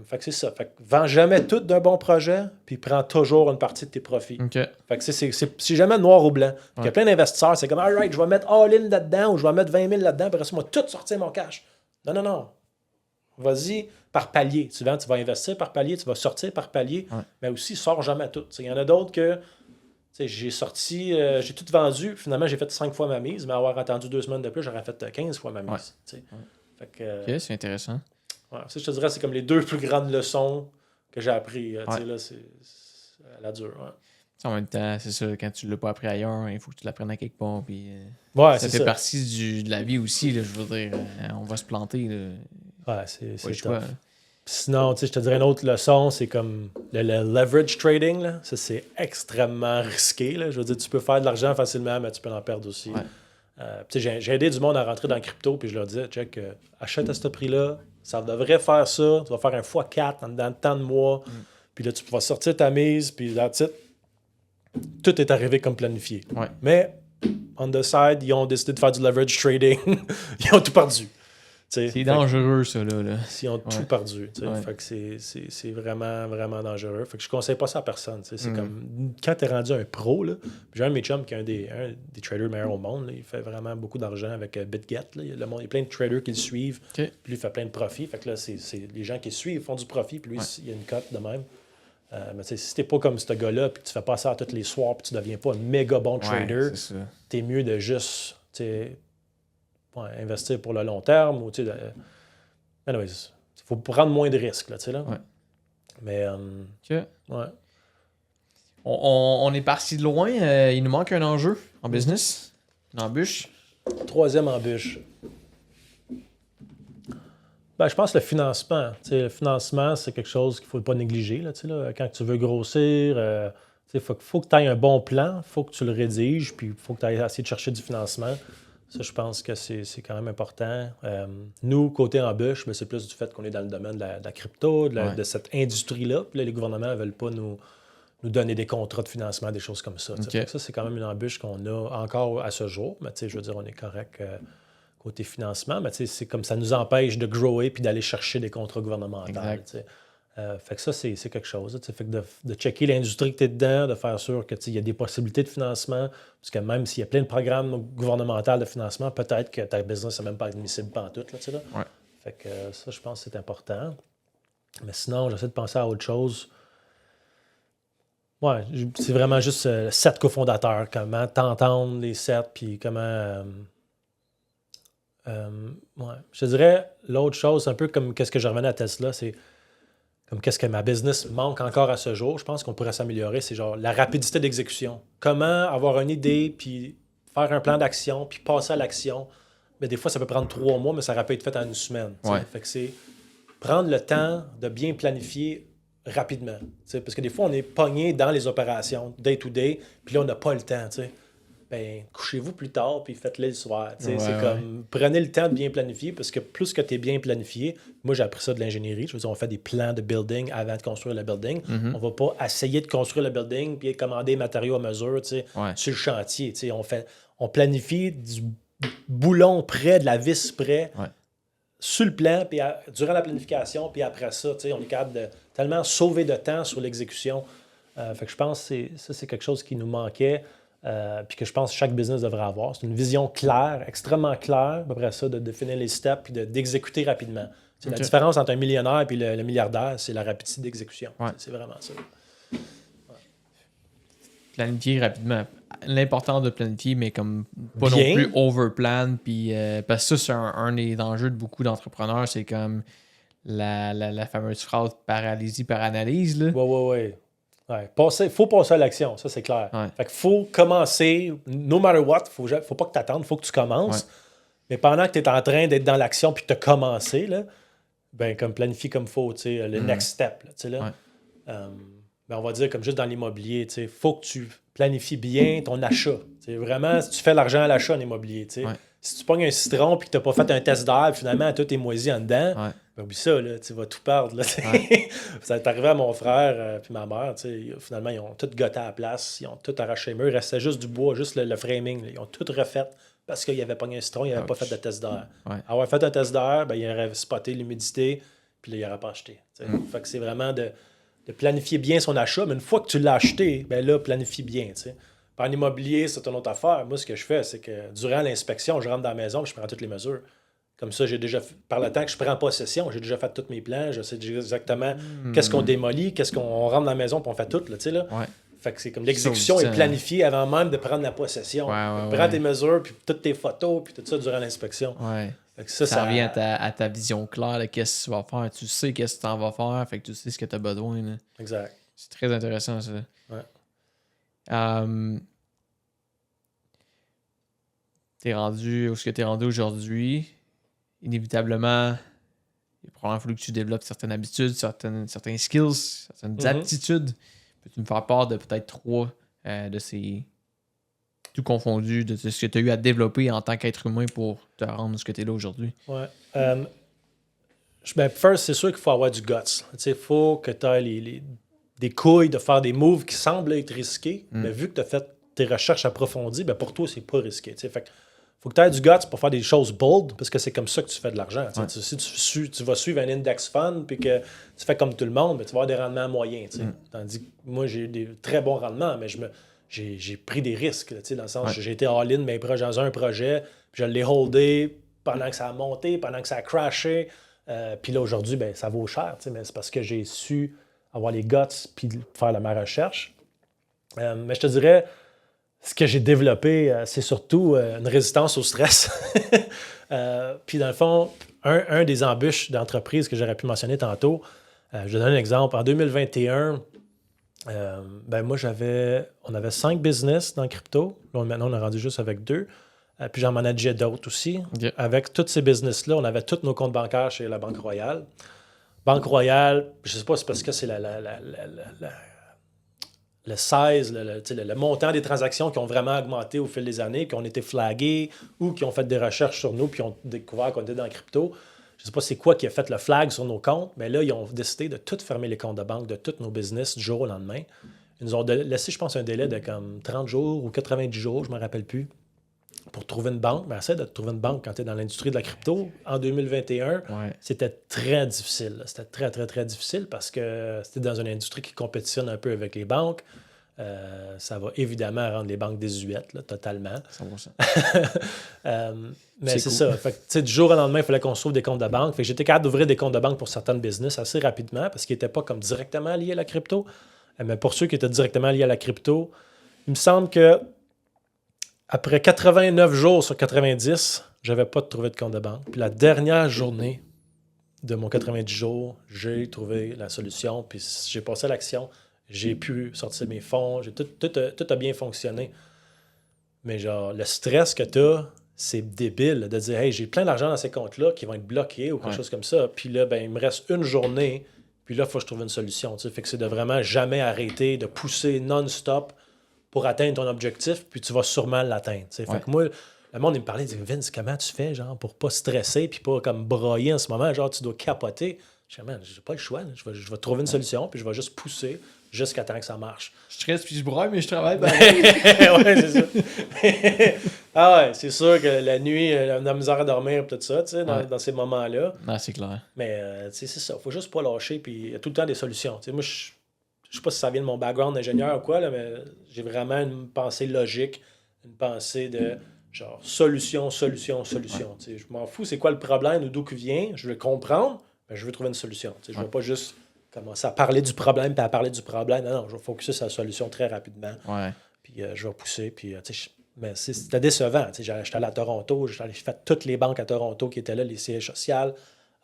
Fait que c'est ça. Fait que vends jamais tout d'un bon projet, puis prends toujours une partie de tes profits. Fait que c'est jamais noir ou blanc. Il y a plein d'investisseurs, c'est comme, all right, je vais mettre all-in là-dedans, ou je vais mettre 20 000 là-dedans, puis après ça, moi, tout sortir mon cash. Non. Vas-y par palier. Tu vas investir par palier, tu vas sortir par palier, mais aussi, sors jamais tout. Il y en a d'autres que j'ai sorti, j'ai tout vendu. Finalement, j'ai fait 5 fois ma mise, mais avoir attendu 2 semaines de plus, j'aurais fait 15 fois ma mise. Fait que, OK, c'est intéressant. Ça, je te dirais, c'est comme les 2 plus grandes leçons que j'ai appris. Là, c'est à la dure. En même temps, c'est ça, quand tu ne l'as pas appris ailleurs, il faut que tu l'apprennes à quelque part. Puis, ça fait partie de la vie aussi, là, je veux dire. On va se planter. Là. C'est tough. Sinon, je te dirais une autre leçon, c'est comme le leverage trading. Là. Ça, c'est extrêmement risqué. Là. Je veux dire, tu peux faire de l'argent facilement, mais tu peux en perdre aussi. J'ai aidé du monde à rentrer dans le crypto, puis je leur disais, check, achète à ce prix-là, ça devrait faire ça, tu vas faire un x4 dans tant de mois, puis là, tu vas sortir ta mise, puis là, tout est arrivé comme planifié. Mais, on the side, ils ont décidé de faire du leverage trading. Ils ont tout perdu. C'est dangereux, ça, là. Ils ont tout perdu. Fait que c'est vraiment, vraiment dangereux. Fait que je conseille pas ça à personne. C'est comme, quand tu es rendu un pro, là, j'ai un de mes chums qui est un des traders meilleurs au monde. Là, il fait vraiment beaucoup d'argent avec BitGet. Là. Il y a plein de traders qui le suivent. Puis lui, il fait plein de profits. Fait que là, c'est les gens qui le suivent font du profit. Puis lui, il y a une cote de même. Mais si t'es pas comme ce gars-là, puis tu fais pas ça tous les soirs, puis tu deviens pas un méga bon trader, t'es mieux de juste investir pour le long terme. Ou, anyways, il faut prendre moins de risques. Là, là. Mais, on est parti de loin. Il nous manque un enjeu en business. Une embûche. 3e embûche. Je pense le financement. Le financement, c'est quelque chose qu'il ne faut pas négliger. Là, quand tu veux grossir, il faut que tu aies un bon plan, il faut que tu le rédiges, puis il faut que tu ailles essayer de chercher du financement. Ça, je pense que c'est quand même important. Nous, côté embûche, c'est plus du fait qu'on est dans le domaine de la crypto, de cette industrie-là. Puis là, les gouvernements ne veulent pas nous donner des contrats de financement, des choses comme ça. Ça, c'est quand même une embûche qu'on a encore à ce jour. Mais je veux dire, on est correct côté financement. Mais c'est comme ça nous empêche de grower puis d'aller chercher des contrats gouvernementaux. Fait que ça, c'est quelque chose. Fait que de checker l'industrie que tu es dedans, de faire sûr qu'il y a des possibilités de financement, parce que même s'il y a plein de programmes gouvernementaux de financement, peut-être que ta business n'est même pas admissible pantoute. Là. Ouais. Fait que ça, je pense que c'est important. Mais sinon, j'essaie de penser à autre chose. Ouais, c'est vraiment juste 7 cofondateurs, comment t'entendre les 7, puis comment... ouais. Je te dirais, l'autre chose, un peu comme qu'est-ce que je revenais à Tesla, c'est comme qu'est-ce que ma business manque encore à ce jour, je pense qu'on pourrait s'améliorer, c'est genre la rapidité d'exécution. Comment avoir une idée, puis faire un plan d'action, puis passer à l'action. Mais des fois, ça peut prendre 3 mois, mais ça aurait pu être fait en une semaine. Ouais. Fait que c'est prendre le temps de bien planifier rapidement. Parce que des fois, on est pogné dans les opérations, day to day, puis là, on n'a pas le temps. Ben, couchez-vous plus tard, puis faites-le le soir. C'est comme, prenez le temps de bien planifier, parce que plus que tu es bien planifié, moi, j'ai appris ça de l'ingénierie. Je veux dire, on fait des plans de building avant de construire le building. On va pas essayer de construire le building, puis commander les matériaux à mesure, sur le chantier. On planifie du boulon près, de la vis près, sur le plan, puis durant la planification, puis après ça, on est capable de tellement sauver de temps sur l'exécution. Fait que je pense que ça, c'est quelque chose qui nous manquait. Puis que je pense que chaque business devrait avoir. C'est une vision claire, extrêmement claire, après ça, de définir les steps puis d'exécuter rapidement. La différence entre un millionnaire et le milliardaire, c'est la rapidité d'exécution. C'est vraiment ça. Planifier rapidement. L'important de planifier, mais comme pas Bien. non plus overplan. Puis, parce que ça, c'est un des enjeux de beaucoup d'entrepreneurs. C'est comme la fameuse phrase paralysie par analyse. Là. Ouais. Il faut passer à l'action, ça c'est clair. Fait qu'il faut commencer, no matter what, faut pas que tu attendes, il faut que tu commences. Mais pendant que tu es en train d'être dans l'action puis que tu as commencé, là, ben, comme planifier comme il faut, le next step. Ben, on va dire comme juste dans l'immobilier, il faut que tu planifies bien ton achat. Vraiment, si tu fais l'argent à l'achat en immobilier, si tu pognes un citron et que tu n'as pas fait un test d'air, finalement, tout est moisi en dedans, ben oublie ça, là, tu vas tout perdre. Là, ça est arrivé à mon frère puis ma mère. Finalement, ils ont tout gotté à la place, ils ont tout arraché les murs, il restait juste du bois, juste le framing. Là, ils ont tout refait parce qu'il avait pogné un citron, il n'avait pas fait de test d'air. Avoir fait un test d'air, ben, il aurait spoté l'humidité, puis là, il n'aurait pas acheté. Fait que c'est vraiment de planifier bien son achat, mais une fois que tu l'as acheté, ben là, planifie bien. En immobilier, c'est une autre affaire. Moi, ce que je fais, c'est que durant l'inspection, je rentre dans la maison et je prends toutes les mesures. Comme ça, par le temps que je prends possession, j'ai déjà fait tous mes plans, je sais exactement qu'est-ce qu'on démolit, qu'est-ce qu'on rentre dans la maison et on fait tout. Là, Fait que c'est comme l'exécution est planifiée avant même de prendre la possession. Prends tes mesures, puis toutes tes photos, puis tout ça durant l'inspection. Fait que ça revient à ta vision claire de qu'est-ce que tu vas faire. Tu sais qu'est-ce que tu en vas faire, fait que tu sais ce que tu as besoin. Là. Exact. C'est très intéressant, ça. T'es rendu où est-ce que tu es rendu aujourd'hui? Inévitablement, il va probablement fallu que tu développes certaines habitudes, certains skills, certaines aptitudes. Peux-tu me faire part de peut-être 3 de ces... tout confondu, de ce que tu as eu à développer en tant qu'être humain pour te rendre ce que tu es là aujourd'hui? First, c'est sûr qu'il faut avoir du guts. Il faut que tu aies des couilles de faire des moves qui semblent être risqués, mais vu que tu as fait tes recherches approfondies, ben pour toi, c'est pas risqué. Fait faut que tu aies du guts pour faire des choses bold, parce que c'est comme ça que tu fais de l'argent. Si tu vas suivre un index fund puis que tu fais comme tout le monde, ben, tu vas avoir des rendements moyens. Tandis que moi, j'ai eu des très bons rendements, mais j'ai pris des risques. Là, dans le sens j'ai été all-in dans un projet, puis je l'ai holdé pendant que ça a monté, pendant que ça a crashé. Puis là, aujourd'hui, ben, ça vaut cher, mais c'est parce que j'ai su avoir les guts puis faire ma recherche. Mais je te dirais, ce que j'ai développé, c'est surtout une résistance au stress. Puis dans le fond, un des embûches d'entreprise que j'aurais pu mentionner tantôt, je donne un exemple. En 2021, moi, on avait 5 business dans le crypto. Là, maintenant, on est rendu juste avec 2. Puis j'en manageais d'autres aussi. Okay. Avec tous ces business-là, on avait tous nos comptes bancaires chez la Banque Royale. Banque Royale, je ne sais pas, c'est parce que c'est le size, le montant des transactions qui ont vraiment augmenté au fil des années, qui ont été flagués ou qui ont fait des recherches sur nous puis ont découvert qu'on était dans le crypto. Je ne sais pas c'est quoi qui a fait le flag sur nos comptes, mais là, ils ont décidé de tout fermer les comptes de banque de tous nos business du jour au lendemain. Ils nous ont laissé, je pense, un délai de comme 30 jours ou 90 jours, je ne me rappelle plus, pour trouver une banque. Mais essaie de trouver une banque quand tu es dans l'industrie de la crypto. En 2021, c'était très difficile. C'était très, très, très difficile parce que c'était dans une industrie qui compétitionne un peu avec les banques. Ça va évidemment rendre les banques désuètes, là, totalement. 100%. Mais c'est ça. Fait que, du jour au lendemain, il fallait qu'on s'ouvre des comptes de banque. Fait que j'étais capable d'ouvrir des comptes de banque pour certaines business assez rapidement parce qu'ils n'étaient pas comme directement liés à la crypto. Mais pour ceux qui étaient directement liés à la crypto, il me semble que après 89 jours sur 90, j'avais pas trouvé de compte de banque. Puis la dernière journée de mon 90 jours, j'ai trouvé la solution. Puis j'ai passé à l'action. J'ai pu sortir mes fonds. Tout a bien fonctionné. Mais genre, le stress que tu as, c'est débile de dire « Hey, j'ai plein d'argent dans ces comptes-là qui vont être bloqués ou quelque chose comme ça. » Puis là, ben, il me reste une journée. Puis là, il faut que je trouve une solution. Fait que c'est de vraiment jamais arrêter, de pousser non-stop pour atteindre ton objectif, puis tu vas sûrement l'atteindre. Fait que moi, le monde, il me parlait, il disait « Vince, comment tu fais genre, pour pas stresser puis pas comme broyer en ce moment? Genre, tu dois capoter. » Je dis « Man, j'ai pas le choix. Je vais trouver une solution, puis je vais juste pousser jusqu'à temps que ça marche. » Je stresse puis je broye, mais je travaille. Ouais, c'est ça. Ah ouais, c'est sûr que la nuit, on a de la misère à dormir et tout ça, tu sais, dans ces moments-là. Non, c'est clair. Mais, tu sais, c'est ça. Faut juste pas lâcher, puis il y a tout le temps des solutions. Tu sais, moi, je sais pas si ça vient de mon background d'ingénieur ou quoi, là, mais j'ai vraiment une pensée logique, une pensée de genre solution. Tu sais, je m'en fous, c'est quoi le problème ou d'où il vient, je veux comprendre, mais je veux trouver une solution. Tu sais, je veux pas juste commencer à parler du problème puis à parler du problème. Non, je vais focuser sur la solution très rapidement. Puis je vais pousser, puis tu sais, mais c'était décevant. Tu sais, j'étais allé à Toronto, j'ai fait toutes les banques à Toronto qui étaient là, les sièges sociaux,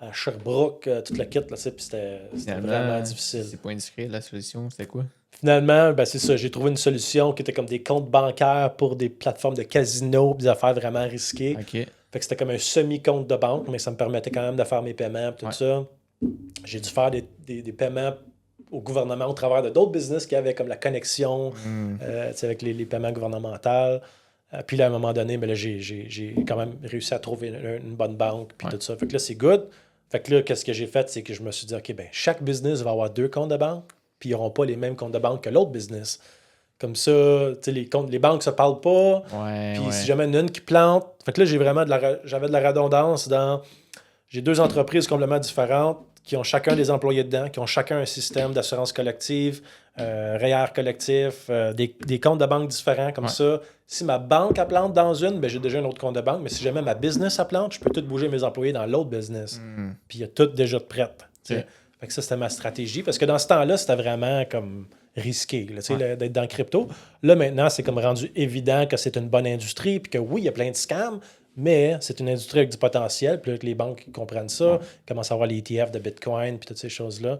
à Sherbrooke, tout le kit, là, puis c'était vraiment difficile. C'est pas indiscret, la solution, c'était quoi? Finalement, ben c'est ça, j'ai trouvé une solution qui était comme des comptes bancaires pour des plateformes de casino, des affaires vraiment risquées. Fait que c'était comme un semi-compte de banque, mais ça me permettait quand même de faire mes paiements, tout ça. J'ai dû faire des paiements au gouvernement au travers de d'autres business qui avaient comme la connexion avec les paiements gouvernementaux. Puis là, à un moment donné, ben là, j'ai quand même réussi à trouver une bonne banque, puis tout ça. Fait que là, c'est good. Fait que là, qu'est-ce que j'ai fait, c'est que je me suis dit, OK, ben chaque business va avoir 2 comptes de banque, puis ils n'auront pas les mêmes comptes de banque que l'autre business. Comme ça, tu sais, les banques ne se parlent pas. Puis si jamais il y en a une qui plante... Fait que là, j'avais de la redondance dans... J'ai 2 entreprises complètement différentes qui ont chacun des employés dedans, qui ont chacun un système d'assurance collective, REER collectif, des comptes de banque différents comme ça. Si ma banque plante dans une, ben j'ai déjà un autre compte de banque, mais si jamais ma business plante, je peux tout bouger mes employés dans l'autre business. Puis il y a tout déjà de prêt. Fait que ça, c'était ma stratégie. Parce que dans ce temps-là, c'était vraiment comme risqué là, d'être dans le crypto. Là, maintenant, c'est comme rendu évident que c'est une bonne industrie, puis que oui, il y a plein de scams, mais c'est une industrie avec du potentiel. Puis là, que les banques comprennent ça, commencent à avoir les ETF de Bitcoin, puis toutes ces choses-là.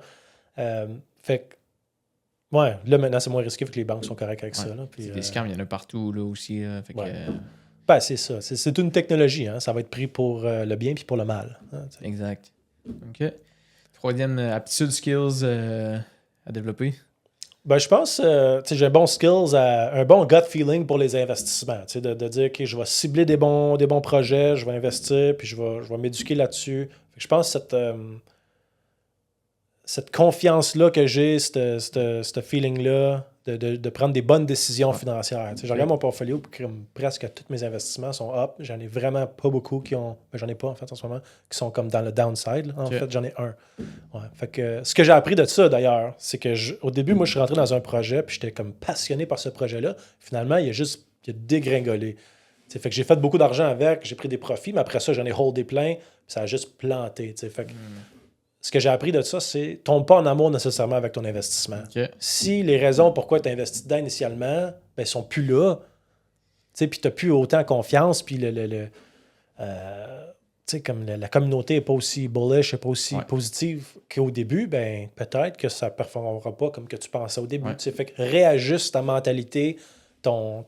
Fait que, ouais, là, maintenant, c'est moins risqué, vu que les banques sont correctes avec ça. Là, puis, les scams, il y en a partout, là, aussi. Fait que, ben, c'est ça. C'est une technologie. Hein? Ça va être pris pour le bien puis pour le mal. Hein, exact. OK. 3e, aptitude skills à développer? Ben, je pense j'ai un bon skills, un bon gut feeling pour les investissements. De dire, OK, je vais cibler des bons projets, je vais investir, puis je vais m'éduquer là-dessus. Je pense que cette confiance-là que j'ai, ce feeling-là, de prendre des bonnes décisions financières. Je regarde mon portfolio, puis presque tous mes investissements sont up. J'en ai vraiment pas beaucoup qui ont... Ben, j'en ai pas, en fait, en ce moment, qui sont comme dans le downside. Là. En fait, j'en ai un. Fait que, ce que j'ai appris de ça, d'ailleurs, c'est que au début, moi, je suis rentré dans un projet, puis j'étais comme passionné par ce projet-là. Finalement, il a dégringolé. Fait que j'ai fait beaucoup d'argent avec, j'ai pris des profits, mais après ça, j'en ai holdé plein, puis ça a juste planté. Fait que, ce que j'ai appris de ça, c'est tombe pas en amour nécessairement avec ton investissement. Si les raisons pourquoi tu as investi dedans initialement, ben, sont plus là, puis tu n'as plus autant confiance, puis comme la communauté n'est pas aussi bullish, n'est pas aussi positive qu'au début, ben, peut-être que ça ne performera pas comme que tu pensais au début. Fait que réajuste ta mentalité, ton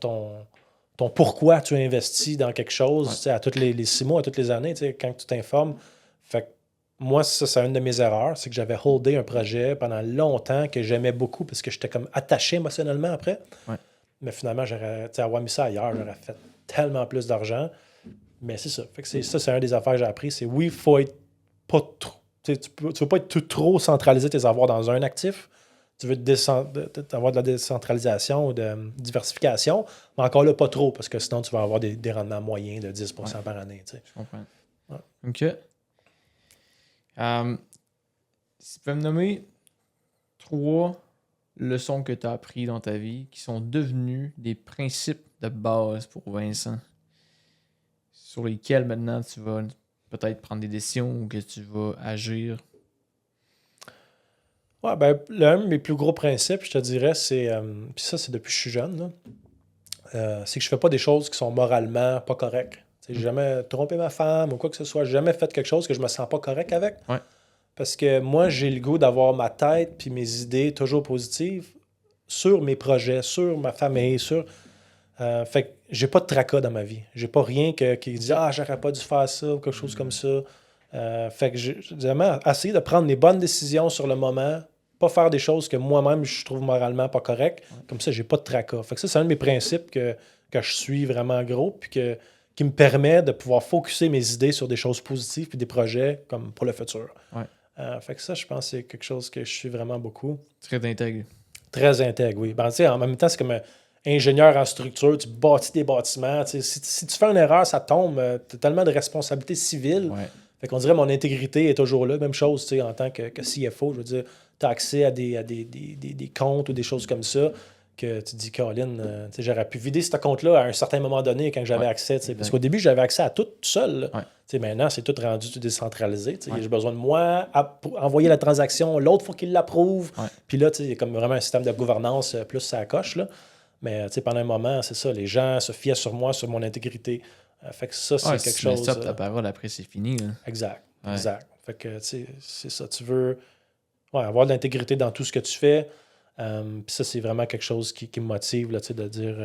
pourquoi tu investis dans quelque chose à tous les 6 mois, à toutes les années, quand tu t'informes. Fait que moi, ça, c'est une de mes erreurs, c'est que j'avais holdé un projet pendant longtemps que j'aimais beaucoup parce que j'étais comme attaché émotionnellement après. Mais finalement, avoir mis ça ailleurs, j'aurais fait tellement plus d'argent. Mais c'est ça. Fait que c'est un des affaires que j'ai appris. C'est oui, il faut être pas trop. Tu ne veux pas être trop centraliser tes avoirs dans un actif. tu veux avoir de la décentralisation ou de diversification, mais encore là, pas trop, parce que sinon, tu vas avoir des rendements moyens de 10% par année. Tu sais. Je comprends. Ouais. OK. Si tu peux me nommer 3 leçons que tu as apprises dans ta vie qui sont devenues des principes de base pour Vincent, sur lesquels maintenant tu vas peut-être prendre des décisions ou que tu vas agir. Ouais, ben, l'un de mes plus gros principes, je te dirais, c'est. Puis ça, c'est depuis que je suis jeune, là, c'est que je fais pas des choses qui sont moralement pas correctes. J'ai jamais trompé ma femme ou quoi que ce soit. J'ai jamais fait quelque chose que je me sens pas correct avec. Ouais. Parce que moi, j'ai le goût d'avoir ma tête puis mes idées toujours positives sur mes projets, sur ma famille, sur. Fait que j'ai pas de tracas dans ma vie. J'ai pas rien qui dit ah, j'aurais pas dû faire ça ou quelque chose comme ça. Fait que j'ai vraiment essayé de prendre les bonnes décisions sur le moment, pas faire des choses que moi-même je trouve moralement pas correctes. Comme ça, j'ai pas de tracas. Fait que ça, c'est un de mes principes que je suis vraiment gros puis qui me permet de pouvoir focusser mes idées sur des choses positives puis des projets comme pour le futur. Ouais. Fait que ça, je pense que c'est quelque chose que je suis vraiment beaucoup. Très intègre. Très intègre, oui. Ben, en même temps, c'est comme ingénieur en structure, tu bâtis des bâtiments. Si tu fais une erreur, ça tombe. Tu as tellement de responsabilités civiles. Ouais. Fait qu'on dirait mon intégrité est toujours là. Même chose en tant que CFO. Je veux dire, tu as accès à des comptes ou des choses comme ça que tu te dis, Colin, j'aurais pu vider ce compte-là à un certain moment donné quand j'avais accès. Parce qu'au début, j'avais accès à tout seul. Ouais. Maintenant, c'est tout rendu tout décentralisé. J'ai besoin de moi pour envoyer la transaction. L'autre, il faut qu'il l'approuve. Ouais. Puis là, il y a comme vraiment un système de gouvernance plus ça coche. Là. Mais pendant un moment, c'est ça. Les gens se fiaient sur moi, sur mon intégrité. Fait que ça, c'est quelque chose. Ça, ta parole, après, c'est fini. Là. Exact. Exact. Fait que, c'est ça. Tu veux avoir de l'intégrité dans tout ce que tu fais. Puis ça, c'est vraiment quelque chose qui me motive, là, de dire...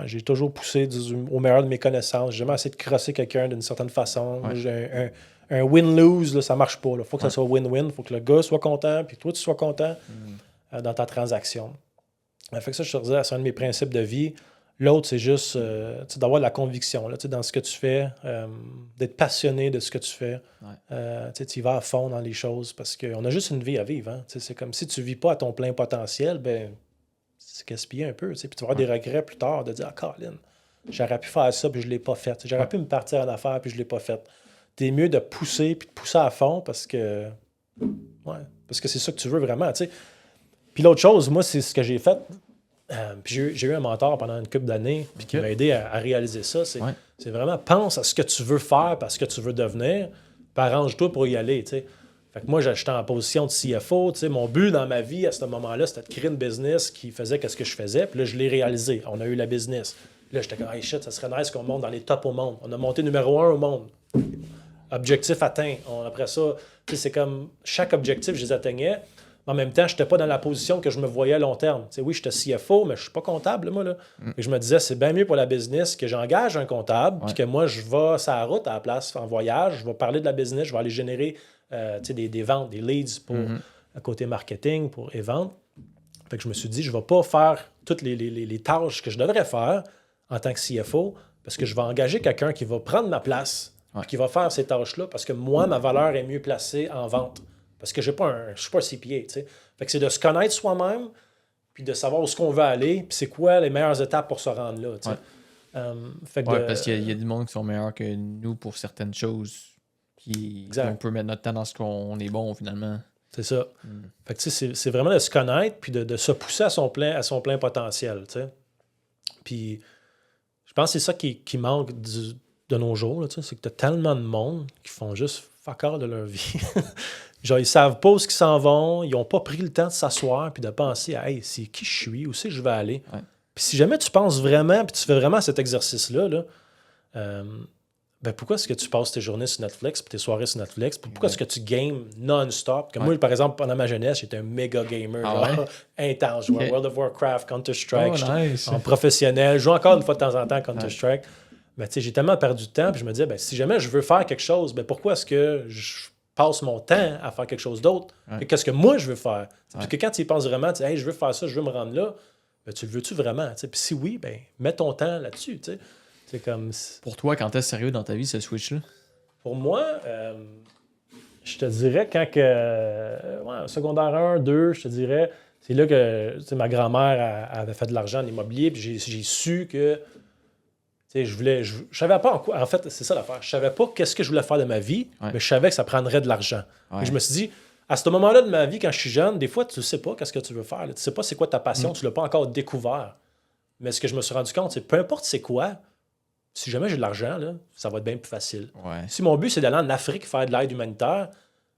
j'ai toujours poussé au meilleur de mes connaissances. J'ai jamais essayé de crosser quelqu'un d'une certaine façon. Ouais. J'ai un win-lose, là, ça marche pas. Il faut que ça soit win-win. Il faut que le gars soit content, puis toi, tu sois content dans ta transaction. Fait que ça, je te disais, c'est un de mes principes de vie. L'autre, c'est juste d'avoir de la conviction là, dans ce que tu fais, d'être passionné de ce que tu fais. Ouais. Tu y vas à fond dans les choses parce qu'on a juste une vie à vivre. Hein? C'est comme si tu ne vis pas à ton plein potentiel, ben c'est gaspillé un peu. Puis tu vas avoir des regrets plus tard de dire ah, Colin, j'aurais pu faire ça puis je ne l'ai pas fait. J'aurais pu me partir en affaires puis je ne l'ai pas fait. T'es mieux de pousser puis de pousser à fond parce que c'est ça que tu veux vraiment. T'sais. Puis l'autre chose, moi, c'est ce que j'ai fait. Puis j'ai eu un mentor pendant une couple d'années qui m'a aidé à réaliser ça. C'est vraiment pense à ce que tu veux faire parce que tu veux devenir, puis arrange-toi pour y aller. T'sais. Fait que moi, j'étais en position de CFO. Mon but dans ma vie à ce moment-là, c'était de créer une business qui faisait ce que je faisais. Puis là, je l'ai réalisé. On a eu la business. Puis là, j'étais comme, hey shit, ça serait nice qu'on monte dans les tops au monde. On a monté numéro 1 au monde. Objectif atteint. Après ça, c'est comme chaque objectif, je les atteignais. En même temps, je n'étais pas dans la position que je me voyais à long terme. T'sais, oui, j'étais CFO, mais je ne suis pas comptable, moi. Là. Et je me disais, c'est bien mieux pour la business que j'engage un comptable, puis que moi, je vais sur la route à la place, en voyage, je vais parler de la business, je vais aller générer des ventes, des leads pour côté marketing, pour les ventes. Fait que je me suis dit, je ne vais pas faire toutes les tâches que je devrais faire en tant que CFO, parce que je vais engager quelqu'un qui va prendre ma place, qui va faire ces tâches-là, parce que moi, ma valeur est mieux placée en vente. Parce que je ne suis pas un CPA, tu sais. Fait que c'est de se connaître soi-même, puis de savoir où est-ce qu'on veut aller, puis c'est quoi les meilleures étapes pour se rendre là, tu sais. Parce qu'il y a du monde qui sont meilleurs que nous pour certaines choses, on peut mettre notre temps dans ce qu'on est bon, finalement. C'est ça. Fait que tu sais, c'est vraiment de se connaître, puis de se pousser à son plein potentiel, tu sais. Puis je pense que c'est ça qui manque de nos jours, tu sais, c'est que tu as tellement de monde qui font juste fuck all de leur vie. Genre, ils savent pas où ils s'en vont, ils n'ont pas pris le temps de s'asseoir puis de penser à hey, c'est qui je suis, où c'est que je vais aller. Ouais. Puis si jamais tu penses vraiment, puis tu fais vraiment cet exercice-là, ben pourquoi est-ce que tu passes tes journées sur Netflix puis tes soirées sur Netflix? Pourquoi est-ce que tu games non-stop? Comme moi, par exemple, pendant ma jeunesse, j'étais un méga gamer, intense. Je jouais à World of Warcraft, Counter-Strike, en professionnel. Je joue encore une fois de temps en temps Counter-Strike. Ben, tu sais, j'ai tellement perdu de temps, puis je me disais, ben, si jamais je veux faire quelque chose, ben pourquoi est-ce que je passe mon temps à faire quelque chose d'autre? Qu'est-ce que moi je veux faire? Puis que quand tu y penses vraiment, tu dis, hey, je veux faire ça, je veux me rendre là, ben, tu le veux-tu vraiment? Puis si oui, ben, mets ton temps là-dessus. T'sais. C'est comme... Pour toi, quand t'es sérieux dans ta vie, ce switch-là? Pour moi, Je te dirais, quand secondaire 1, 2, je te dirais, c'est là que ma grand-mère avait fait de l'argent en immobilier, puis j'ai su que je savais pas en quoi. En fait, c'est ça l'affaire. Je savais pas qu'est-ce que je voulais faire de ma vie, mais je savais que ça prendrait de l'argent. Et je me suis dit, à ce moment-là de ma vie, quand je suis jeune, des fois, tu ne sais pas qu'est-ce que tu veux faire. Tu ne sais pas c'est quoi ta passion, tu ne l'as pas encore découvert. Mais ce que je me suis rendu compte, c'est peu importe c'est quoi, si jamais j'ai de l'argent, là, ça va être bien plus facile. Ouais. Si mon but, c'est d'aller en Afrique faire de l'aide humanitaire,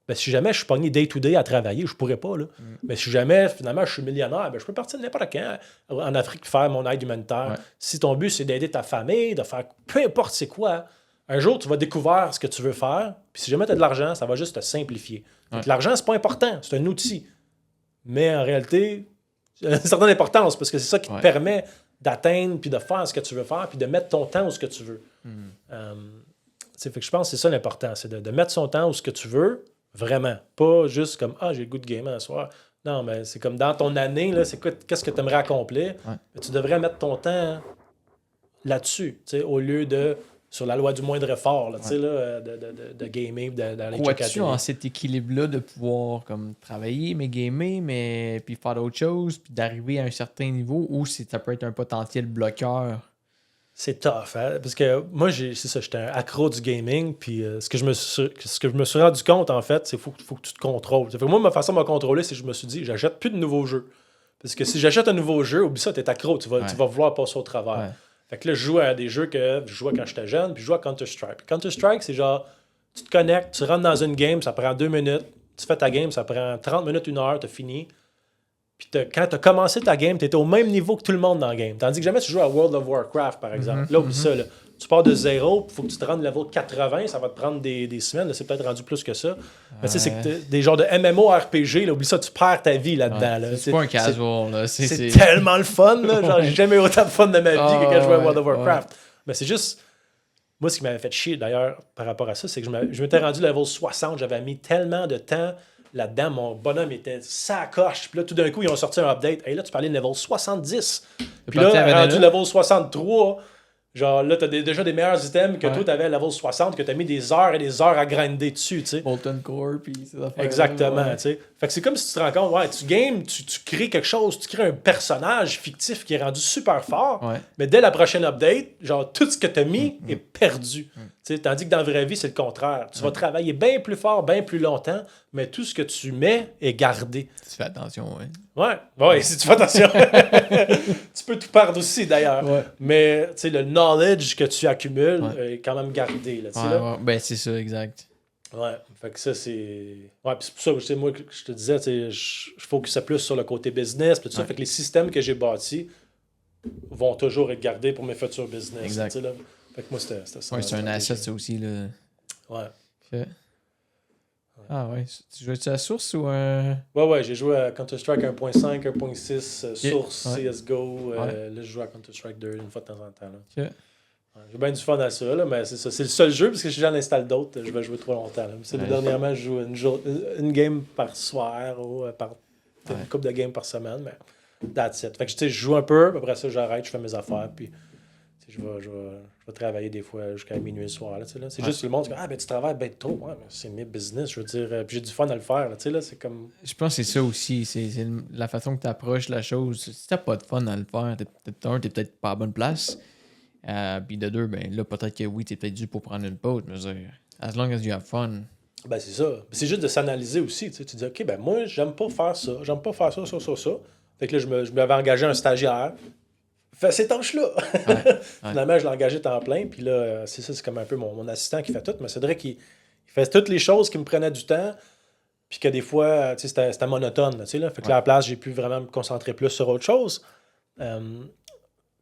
ben, si jamais je suis pogné day-to-day à travailler, je pourrais pas. Là. Mais si jamais, finalement, je suis millionnaire, ben, je peux partir n'importe quand en Afrique faire mon aide humanitaire. Ouais. Si ton but, c'est d'aider ta famille, de faire peu importe c'est quoi, un jour, tu vas découvrir ce que tu veux faire. Puis si jamais tu as de l'argent, ça va juste te simplifier. Ouais. L'argent, c'est pas important, c'est un outil. Mais en réalité, il y a une certaine importance parce que c'est ça qui te permet d'atteindre, puis de faire ce que tu veux faire, puis de mettre ton temps où ce que tu veux. Fait que je pense que c'est ça l'important, c'est de mettre son temps où ce que tu veux, vraiment. Pas juste comme « Ah, j'ai le goût de gamer un soir ». Non, mais c'est comme dans ton année, là, c'est quoi, qu'est-ce que tu aimerais accomplir? Ouais. Tu devrais mettre ton temps là-dessus, au lieu de sur la loi du moindre effort, là, là, de gamer, d'aller crois-tu en cet équilibre-là de pouvoir comme travailler, mais gamer, puis faire d'autres choses, puis d'arriver à un certain niveau où ça peut être un potentiel bloqueur? C'est tough, hein? Parce que moi, c'est ça, j'étais un accro du gaming, puis ce que je me suis rendu compte, en fait, c'est qu'il faut que tu te contrôles. Fait que moi, ma façon de me contrôler, c'est que je me suis dit, j'achète plus de nouveaux jeux. Parce que si j'achète un nouveau jeu, oublie ça, t'es accro, tu vas vouloir passer au travers. Ouais. Fait que là, je joue à des jeux que je jouais quand j'étais jeune, puis je joue à Counter-Strike. Puis Counter-Strike, c'est genre, tu te connectes, tu rentres dans une game, ça prend 2 minutes, tu fais ta game, ça prend 30 minutes, 1 heure, t'as fini. Puis quand tu as commencé ta game, tu étais au même niveau que tout le monde dans la game. Tandis que jamais tu joues à World of Warcraft, par exemple. Là, oublie ça. Là. Tu pars de 0, il faut que tu te rendes level 80, ça va te prendre des semaines. Là, c'est peut-être rendu plus que ça. Mais tu sais, c'est que des genres de MMORPG, là, oublie ça, tu perds ta vie là-dedans. Là. C'est pas un casual. Là. C'est tellement le fun. Là. Genre, j'ai jamais eu autant de fun de ma vie que quand je jouais à World of Warcraft. Mais c'est juste... Moi, ce qui m'avait fait chier, d'ailleurs, par rapport à ça, c'est que je m'étais rendu level 60. J'avais mis tellement de temps... Là-dedans, mon bonhomme était sacoche. Puis là, tout d'un coup, ils ont sorti un update. Hey, là, tu parlais de level 70. Puis là, rendu level 63, genre là, t'as déjà des meilleurs items que toi, t'avais à level 60, que t'as mis des heures et des heures à grinder dessus, tu sais. Molten Core, puis ces affaires. Exactement, tu sais. Fait que c'est comme si tu te rends compte, tu games, tu crées quelque chose, tu crées un personnage fictif qui est rendu super fort, mais dès la prochaine update, genre, tout ce que t'as mis est perdu. Tandis que dans la vraie vie, c'est le contraire. Tu vas travailler bien plus fort, bien plus longtemps, mais tout ce que tu mets est gardé. Tu fais attention, oui. Ouais, si tu fais attention. Tu peux tout perdre aussi, d'ailleurs. Ouais. Mais le knowledge que tu accumules est quand même gardé. Là, là. Ben, c'est ça, exact. Ouais, fait que ça, c'est... Ouais, puis c'est pour ça que moi, je te disais, je focusais plus sur le côté business, puis tout ça. Fait que les systèmes que j'ai bâtis vont toujours être gardés pour mes futurs business. Exact. Là. Fait que moi, c'était ça. Ouais, c'est un asset, ça aussi, là. Ouais. Fait... Ah ouais. Tu jouais-tu à la source ou un... Ouais, j'ai joué à Counter-Strike 1.5, 1.6, source, CSGO. Là, je joue à Counter-Strike 2 une fois de temps en temps. Là. J'ai bien du fun à ça, là, mais c'est ça. C'est le seul jeu, parce que si j'en installe d'autres, je vais jouer trop longtemps. Là. Dernièrement, je joue une game par soir ou par une couple de games par semaine, mais that's it. Fait que je joue un peu, après ça, j'arrête, je fais mes affaires, puis je vais travailler des fois jusqu'à minuit le soir. Là, là. C'est juste le monde qui dit « Ah, ben tu travailles ben trop. Ouais, mais c'est mes business, je veux dire. Puis j'ai du fun à le faire. Là, c'est comme... Je pense que c'est ça aussi. C'est la façon que tu approches la chose. Si t'as pas de fun à le faire, t'es peut-être pas à la bonne place. Puis de deux, ben là, peut-être que oui, t'es peut-être dû pour prendre une pause. Mais as long as you have fun. Ben c'est ça. C'est juste de s'analyser aussi. Tu dis « OK, ben moi, j'aime pas faire ça. J'aime pas faire ça. Fait que là, je m'avais engagé un stagiaire. Fait ces tâches-là. Finalement, je l'ai engagé temps plein. Puis là, c'est ça, c'est comme un peu mon assistant qui fait tout. Mais c'est vrai qu'il fait toutes les choses qui me prenaient du temps. Puis que des fois, c'était monotone. Là. Fait que là, à la place, j'ai pu vraiment me concentrer plus sur autre chose. Puis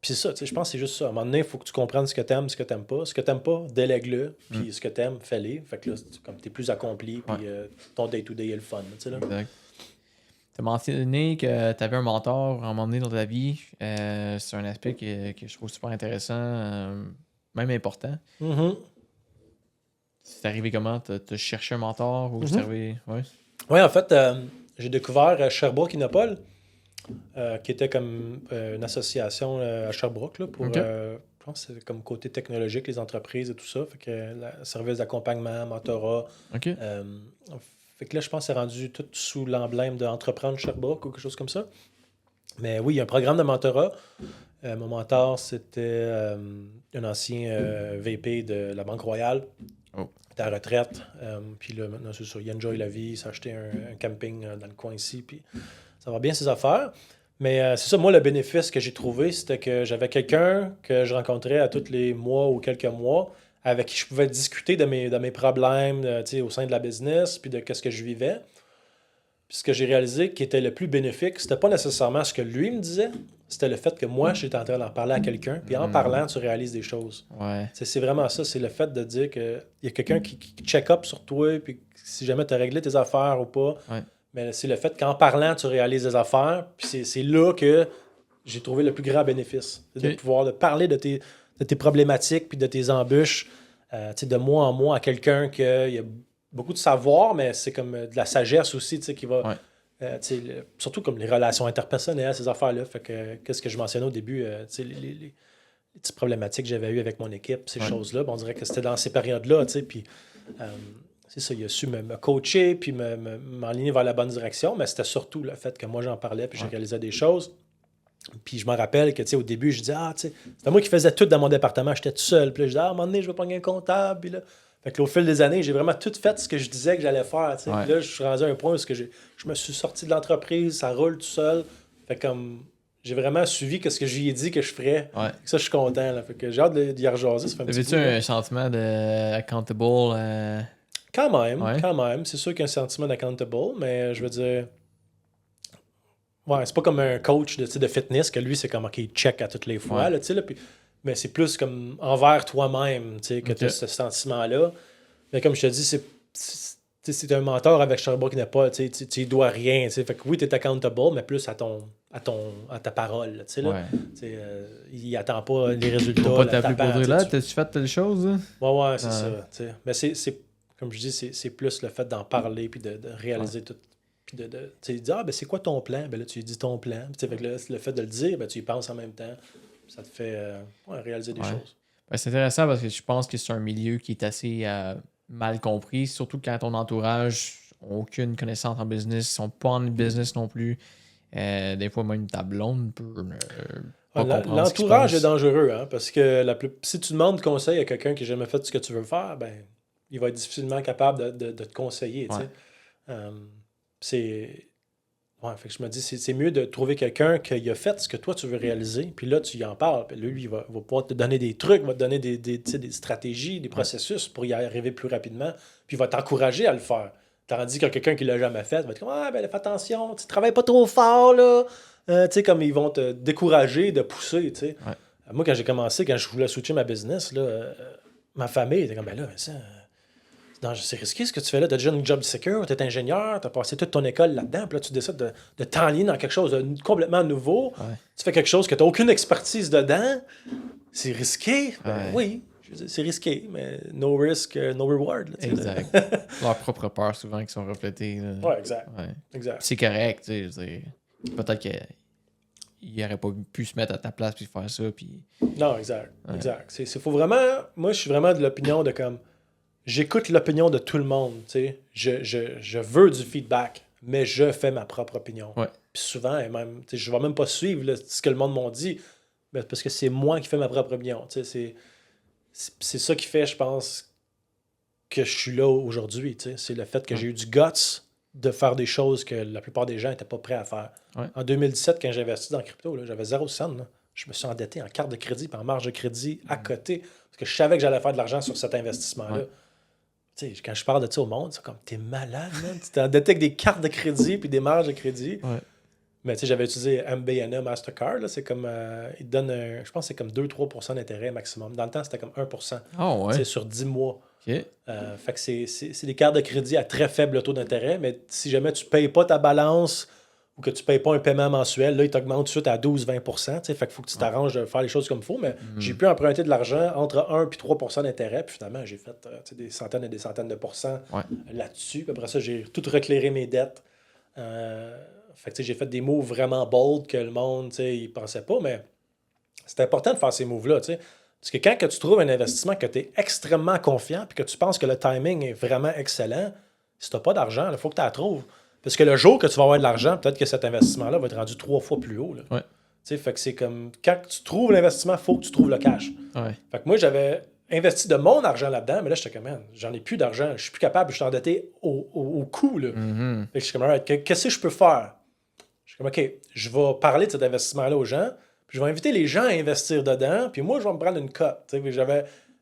c'est ça, je pense que c'est juste ça. À un moment donné, il faut que tu comprennes ce que t'aimes, ce que t'aimes pas. Ce que t'aimes pas, délègue-le. Puis ce que t'aimes, fais-le. Fait que là, comme t'es plus accompli. Puis ton day-to-day est le fun. Là. Exact. Tu as mentionné que tu avais un mentor à un moment donné dans ta vie. C'est un aspect que je trouve super intéressant, même important. C'est arrivé comment? Tu as cherché un mentor ou c'est arrivé... Oui, en fait, j'ai découvert Sherbrooke Innopol, qui était comme une association à Sherbrooke là, je pense que c'est comme côté technologique, les entreprises et tout ça. Fait que service d'accompagnement, mentorat. OK. Fait que là, je pense que c'est rendu tout sous l'emblème d'Entreprendre Sherbrooke ou quelque chose comme ça. Mais oui, il y a un programme de mentorat. Mon mentor, c'était un ancien VP de la Banque Royale. Oh. Il était à la retraite. Puis là, maintenant, c'est ça. Il enjoy la vie. Il s'est acheté un camping dans le coin ici. Puis ça va bien ses affaires. Mais c'est ça, moi, le bénéfice que j'ai trouvé, c'était que j'avais quelqu'un que je rencontrais à tous les mois ou quelques mois, avec qui je pouvais discuter de mes problèmes au sein de la business, puis de ce que je vivais. Puis ce que j'ai réalisé qui était le plus bénéfique, c'était pas nécessairement ce que lui me disait, c'était le fait que moi, j'étais en train d'en parler à quelqu'un, puis en parlant, tu réalises des choses. Ouais. C'est vraiment ça, c'est le fait de dire qu'il y a quelqu'un qui check-up sur toi, puis si jamais tu as réglé tes affaires ou pas. Ouais. Mais c'est le fait qu'en parlant, tu réalises des affaires. Puis c'est là que j'ai trouvé le plus grand bénéfice. C'est de pouvoir parler de tes problématiques puis de tes embûches de mois en mois à quelqu'un qui a beaucoup de savoir, mais c'est comme de la sagesse aussi qui va... surtout comme les relations interpersonnelles, ces affaires-là. Fait que, qu'est-ce que je mentionnais au début, les petites problématiques que j'avais eues avec mon équipe, ces choses-là, on dirait que c'était dans ces périodes-là, puis... c'est ça, il a su me coacher puis m'enligner vers la bonne direction, mais c'était surtout le fait que moi, j'en parlais puis je réalisais des choses. Puis je me rappelle que, au début, je disais, c'était moi qui faisais tout dans mon département, j'étais tout seul. Puis là, je disais, à un moment donné, je vais prendre un comptable. Puis là, fait que là, au fil des années, j'ai vraiment tout fait ce que je disais que j'allais faire. Puis là, je suis rendu à un point où je me suis sorti de l'entreprise, ça roule tout seul. Fait comme... J'ai vraiment suivi ce que je lui ai dit que je ferais. Ouais. Ça, je suis content. Là. Fait que j'ai hâte d'y rejaser. Avais-tu un sentiment de accountable? Quand même. C'est sûr qu'il y a un sentiment d'accountable, mais je veux dire... Ouais, c'est pas comme un coach de fitness que lui, c'est comme, OK, check à toutes les fois. Là, mais c'est plus comme envers toi-même que tu as ce sentiment-là. Mais comme je te dis, c'est un mentor avec Sherbrooke qui n'est pas... Tu ne dois rien. Fait que oui, tu es accountable, mais plus à ta parole. Là, il attend pas les résultats. Faut pas t'appeler pour dire là, t'as-tu fait telle chose? Ouais, c'est ça. Mais c'est comme je dis, c'est plus le fait d'en parler puis de réaliser tout. Puis de dire, c'est quoi ton plan? Ben là, tu lui dis ton plan. Puis avec le fait de le dire, tu y penses en même temps. Ça te fait réaliser des choses. Ben, c'est intéressant parce que je pense que c'est un milieu qui est assez mal compris, surtout quand ton entourage n'a aucune connaissance en business, ils sont pas en business non plus. Des fois, même ta blonde peut pas comprendre. L'entourage est dangereux, hein, parce que si tu demandes conseil à quelqu'un qui n'a jamais fait ce que tu veux faire, ben il va être difficilement capable de te conseiller. Fait que je me dis, c'est mieux de trouver quelqu'un qui a fait ce que toi tu veux réaliser, puis là tu y en parles, puis lui il va pouvoir te donner des trucs, va te donner des stratégies, des processus pour y arriver plus rapidement, puis il va t'encourager à le faire. Tandis que quelqu'un qui l'a jamais fait va être comme, fais attention, tu travailles pas trop fort, là. Comme ils vont te décourager de pousser, Moi, quand j'ai commencé, quand je voulais switcher ma business, là, ma famille était comme, ben là, ça... Non, c'est risqué ce que tu fais là. Tu as déjà une job secure, tu es ingénieur, tu as passé toute ton école là-dedans, puis là, tu décides de t'enligner dans quelque chose de complètement nouveau. Ouais. Tu fais quelque chose que tu n'as aucune expertise dedans. C'est risqué. Ben, oui, c'est risqué, mais no risk, no reward. Là, exact. Leurs propres peurs, souvent, qui sont reflétées. Oui, exact. C'est correct. Peut-être qu'il n'aurait pas pu se mettre à ta place puis faire ça. Puis... Non, exact. Faut vraiment... Moi, je suis vraiment de l'opinion de comme... J'écoute l'opinion de tout le monde, je veux du feedback, mais je fais ma propre opinion. Ouais. Puis souvent, même, je ne vais même pas suivre ce que le monde m'a dit, parce que c'est moi qui fais ma propre opinion. C'est ça qui fait, je pense, que je suis là aujourd'hui. C'est le fait que j'ai eu du guts de faire des choses que la plupart des gens n'étaient pas prêts à faire. Ouais. En 2017, quand j'ai investi dans la crypto, là, j'avais 0 cent. Je me suis endetté en carte de crédit et en marge de crédit à côté, parce que je savais que j'allais faire de l'argent sur cet investissement-là. Ouais. Quand je parle de ça au monde, c'est comme, t'es malade, man. Tu t'es endetté avec des cartes de crédit puis des marges de crédit. Ouais. Mais j'avais utilisé MBNA Mastercard. Là, c'est comme, ils te donnent, je pense que c'est comme 2-3% d'intérêt maximum. Dans le temps, c'était comme 1%. Oh, ouais. Sur 10 mois. Okay. Fait que c'est des cartes de crédit à très faible taux d'intérêt, mais si jamais tu ne payes pas ta balance ou que tu ne payes pas un paiement mensuel, là, il t'augmente tout de suite à 12-20%. Fait qu'il faut que tu t'arranges de faire les choses comme il faut. Mais j'ai pu emprunter de l'argent entre 1 et 3% d'intérêt. Puis finalement, j'ai fait des centaines et des centaines de pourcents là-dessus. Puis après ça, j'ai tout reclairé mes dettes. Fait que j'ai fait des moves vraiment bold que le monde ne pensait pas. Mais c'est important de faire ces moves-là. Parce que quand que tu trouves un investissement que tu es extrêmement confiant puis que tu penses que le timing est vraiment excellent, si tu n'as pas d'argent, il faut que tu la trouves. Parce que le jour que tu vas avoir de l'argent, peut-être que cet investissement-là va être rendu 3 fois plus haut. Là. Ouais. Fait que c'est comme, quand tu trouves l'investissement, il faut que tu trouves le cash. Ouais. Fait que moi, j'avais investi de mon argent là-dedans, mais là, j'étais comme, man, j'en ai plus d'argent, je suis plus capable, je suis endetté au coût. Là. Mm-hmm. Fait que je suis comme, alright, qu'est-ce que je peux faire? Je suis comme, OK, je vais parler de cet investissement-là aux gens, puis je vais inviter les gens à investir dedans, puis moi, je vais me prendre une cote.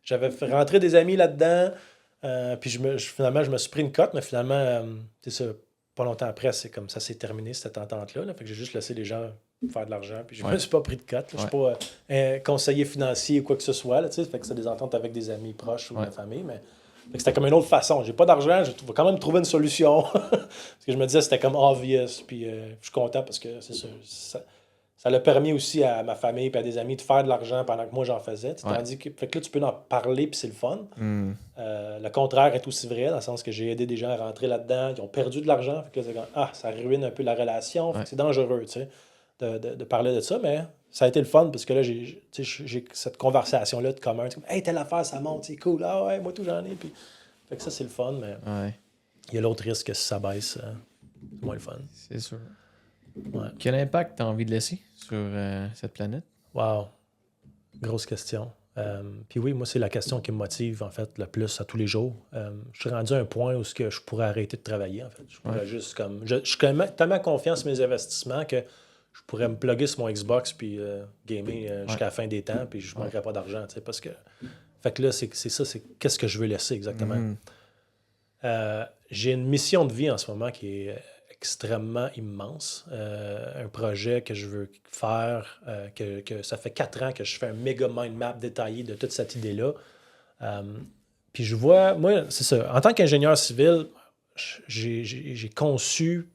J'avais fait rentrer des amis là-dedans, puis finalement, je me suis pris une cote, mais finalement, c'est ça, pas longtemps après, c'est comme ça s'est terminé, cette entente-là. Là. Fait que j'ai juste laissé les gens faire de l'argent, puis je me suis pas pris de cote. Je suis pas un conseiller financier ou quoi que ce soit. Là, fait que c'est des ententes avec des amis proches ou de la famille, mais fait que c'était comme une autre façon. J'ai pas d'argent, je vais quand même trouver une solution. Parce que je me disais c'était comme obvious. Puis je suis content parce que c'est ça l'a permis aussi à ma famille et à des amis de faire de l'argent pendant que moi j'en faisais. Tandis que, fait que là, tu peux en parler puis c'est le fun. Mm. Le contraire est aussi vrai, dans le sens que j'ai aidé des gens à rentrer là-dedans, qui ont perdu de l'argent. Fait que là, c'est comme, ça ruine un peu la relation. Fait que c'est dangereux, tu sais, de parler de ça, mais ça a été le fun parce que là, j'ai cette conversation-là de commun. Comme, hey, telle affaire, ça monte, c'est cool. Ah ouais, moi tout, j'en ai. Puis, fait que ça, c'est le fun, mais il y a l'autre risque que si ça baisse, c'est moins le fun. C'est sûr. Ouais. Quel impact tu as envie de laisser sur cette planète? Wow. Grosse question. Puis oui, moi, c'est la question qui me motive, en fait, le plus à tous les jours. Je suis rendu à un point où je pourrais arrêter de travailler, en fait. Je pourrais juste comme... Je suis tellement confiant sur mes investissements que je pourrais me plugger sur mon Xbox puis gamer jusqu'à la fin des temps, puis je ne manquerais pas d'argent, tu sais, parce que... Fait que là, c'est ça, c'est qu'est-ce que je veux laisser exactement. J'ai une mission de vie en ce moment qui est extrêmement immense. Un projet que je veux faire, que ça fait 4 ans que je fais un méga mind map détaillé de toute cette idée-là. Puis je vois, moi, c'est ça. En tant qu'ingénieur civil, j'ai conçu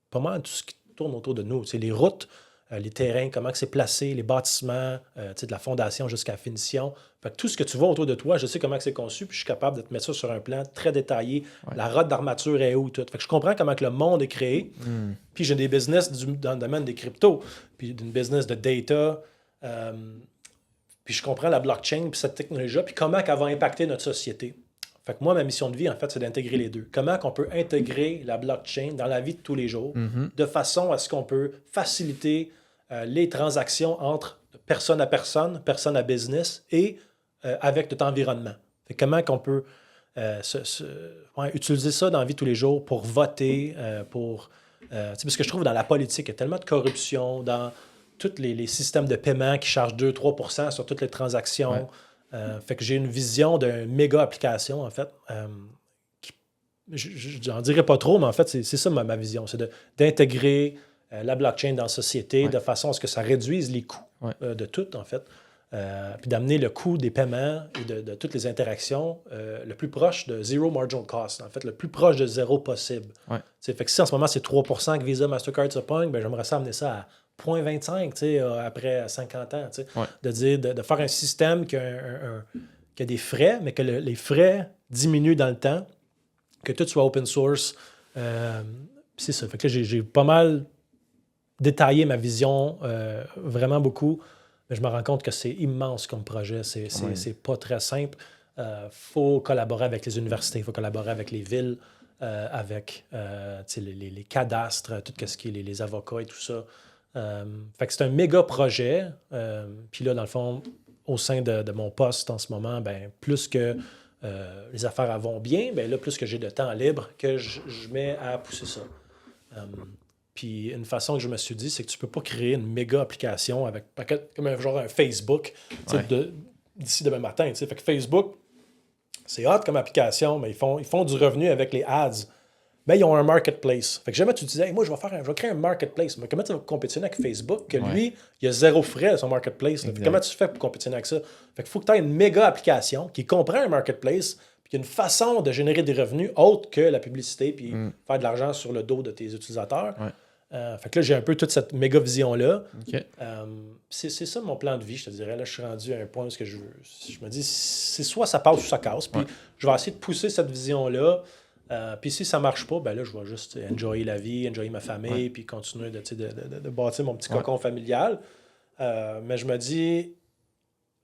pas mal tout ce qui tourne autour de nous. C'est les routes, les terrains, comment c'est placé, les bâtiments, de la fondation jusqu'à la finition. Fait que tout ce que tu vois autour de toi, je sais comment c'est conçu, puis je suis capable de te mettre ça sur un plan très détaillé. La rode d'armature est où, tout. Fait que je comprends comment que le monde est créé. Puis j'ai des business dans le domaine des cryptos, puis d'une business de data. Puis je comprends la blockchain, puis cette technologie-là, puis comment elle va impacter notre société. Fait que moi, ma mission de vie, en fait, c'est d'intégrer les deux. Comment qu'on peut intégrer la blockchain dans la vie de tous les jours, de façon à ce qu'on peut faciliter les transactions entre personne à business et avec notre environnement. Fait que comment qu'on peut utiliser ça dans la vie de tous les jours pour voter, parce que je trouve dans la politique, il y a tellement de corruption, dans tous les systèmes de paiement qui chargent 2-3% sur toutes les transactions. Fait que j'ai une vision d'une méga application, en fait. Je n'en dirais pas trop, mais en fait, c'est ça ma vision. C'est d'intégrer la blockchain dans la société de façon à ce que ça réduise les coûts de tout, en fait. Puis d'amener le coût des paiements et de toutes les interactions le plus proche de zero marginal cost, en fait, le plus proche de zéro possible. Fait que si en ce moment, c'est 3% que Visa, Mastercard se pogne, ben, j'aimerais ça amener ça à 0,25 après 50 ans. De dire, de faire un système qui a des frais, mais que les frais diminuent dans le temps, que tout soit open source. C'est ça. Fait que là, j'ai pas mal détaillé ma vision, vraiment beaucoup. Mais je me rends compte que c'est immense comme projet. C'est pas très simple. Faut collaborer avec les universités, il faut collaborer avec les villes, avec les cadastres, tout ce qui est les avocats et tout ça. Fait que c'est un méga projet. Puis là, dans le fond, au sein de mon poste en ce moment, ben, plus que les affaires vont bien, ben là, plus que j'ai de temps libre, que je mets à pousser ça. Puis une façon que je me suis dit, c'est que tu peux pas créer une méga application avec comme un Facebook d'ici demain matin. Fait que Facebook, c'est hot comme application, mais ils font du revenu avec les ads. Mais ils ont un marketplace. Fait que jamais tu disais, hey, moi, je vais créer un marketplace. Mais comment tu vas compétitionner avec Facebook, que lui, il a 0 frais à son marketplace. Comment tu fais pour compétitionner avec ça? Fait qu'il faut que tu aies une méga application qui comprend un marketplace, puis qu'il y a une façon de générer des revenus autres que la publicité, puis faire de l'argent sur le dos de tes utilisateurs. Fait que là, j'ai un peu toute cette méga vision-là. C'est ça mon plan de vie, je te dirais. Là, je suis rendu à un point où je me dis, c'est soit ça passe ou ça casse. Puis je vais essayer de pousser cette vision-là. Puis si ça marche pas, ben là, je vais juste enjoyer la vie, enjoyer ma famille, puis continuer de bâtir mon petit cocon familial. Mais je me dis,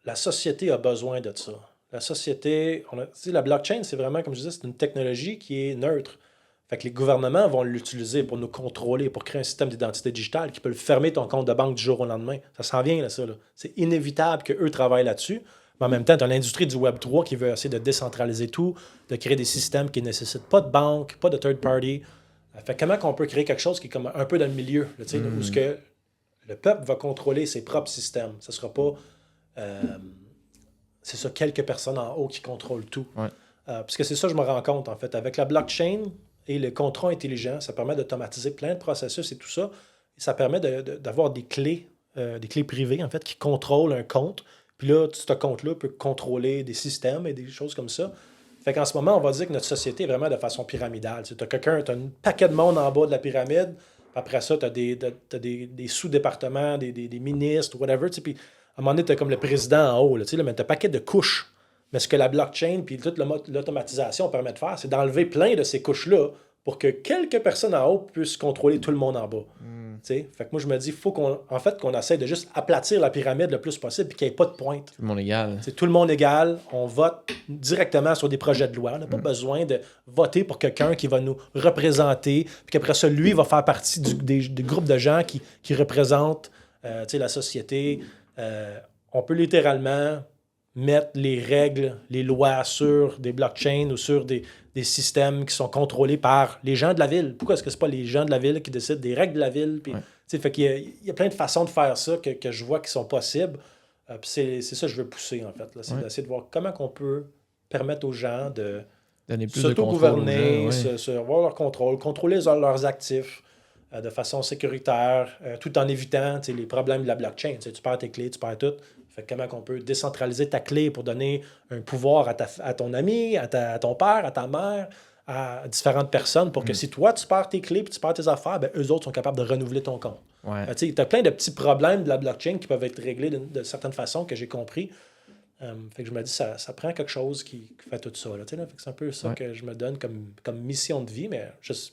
la société a besoin de ça. La société, la blockchain, c'est vraiment, comme je disais, c'est une technologie qui est neutre. Fait que les gouvernements vont l'utiliser pour nous contrôler, pour créer un système d'identité digitale qui peut le fermer ton compte de banque du jour au lendemain. Ça s'en vient, là, ça. Là. C'est inévitable qu'eux travaillent là-dessus. Mais en même temps, tu as l'industrie du Web3 qui veut essayer de décentraliser tout, de créer des systèmes qui ne nécessitent pas de banque, pas de third party. Fait comment on peut créer quelque chose qui est comme un peu dans le milieu, là, où ce que le peuple va contrôler ses propres systèmes. Ce ne sera pas, c'est ça, quelques personnes en haut qui contrôlent tout. Ouais. Puisque c'est ça que je me rends compte, en fait. Avec la blockchain et le contrat intelligent, ça permet d'automatiser plein de processus et tout ça. Et ça permet d'avoir des clés privées, en fait, qui contrôlent un compte. Puis là, ce compte-là peut contrôler des systèmes et des choses comme ça. Fait qu'en ce moment, on va dire que notre société est vraiment de façon pyramidale. Tu as un paquet de monde en bas de la pyramide. Après ça, tu as des sous-départements, des ministres, whatever. Puis à un moment donné, tu as comme le président en haut. Mais tu as un paquet de couches. Mais ce que la blockchain puis toute l'automatisation permet de faire, c'est d'enlever plein de ces couches-là pour que quelques personnes en haut puissent contrôler tout le monde en bas. Fait que moi, je me dis, il faut qu'on essaie de juste aplatir la pyramide le plus possible et qu'il n'y ait pas de pointe. Tout le monde égal. C'est tout le monde égal. On vote directement sur des projets de loi. On n'a pas besoin de voter pour quelqu'un qui va nous représenter, puis qu'après ça, lui, va faire partie des groupes de gens qui représentent la société. On peut littéralement mettre les règles, les lois sur des blockchains ou sur des systèmes qui sont contrôlés par les gens de la ville. Pourquoi est-ce que ce n'est pas les gens de la ville qui décident des règles de la ville? Puis, fait qu'il y a plein de façons de faire ça que je vois qui sont possibles. Puis c'est ça que je veux pousser, en fait. Là. C'est d'essayer de voir comment on peut permettre aux gens de s'auto-gouverner, avoir leur contrôle, contrôler leurs actifs de façon sécuritaire, tout en évitant les problèmes de la blockchain. Tu perds tes clés, tu perds tout. Fait que comment on peut décentraliser ta clé pour donner un pouvoir à ton ami, à ton père, à ta mère, à différentes personnes pour que si toi, tu perds tes clés et tu perds tes affaires, ben, eux autres sont capables de renouveler ton compte. Tu as plein de petits problèmes de la blockchain qui peuvent être réglés de certaines façons que j'ai compris. Fait que je me dis, ça prend quelque chose qui fait tout ça. Là, fait que c'est un peu ça que je me donne comme mission de vie, mais je sais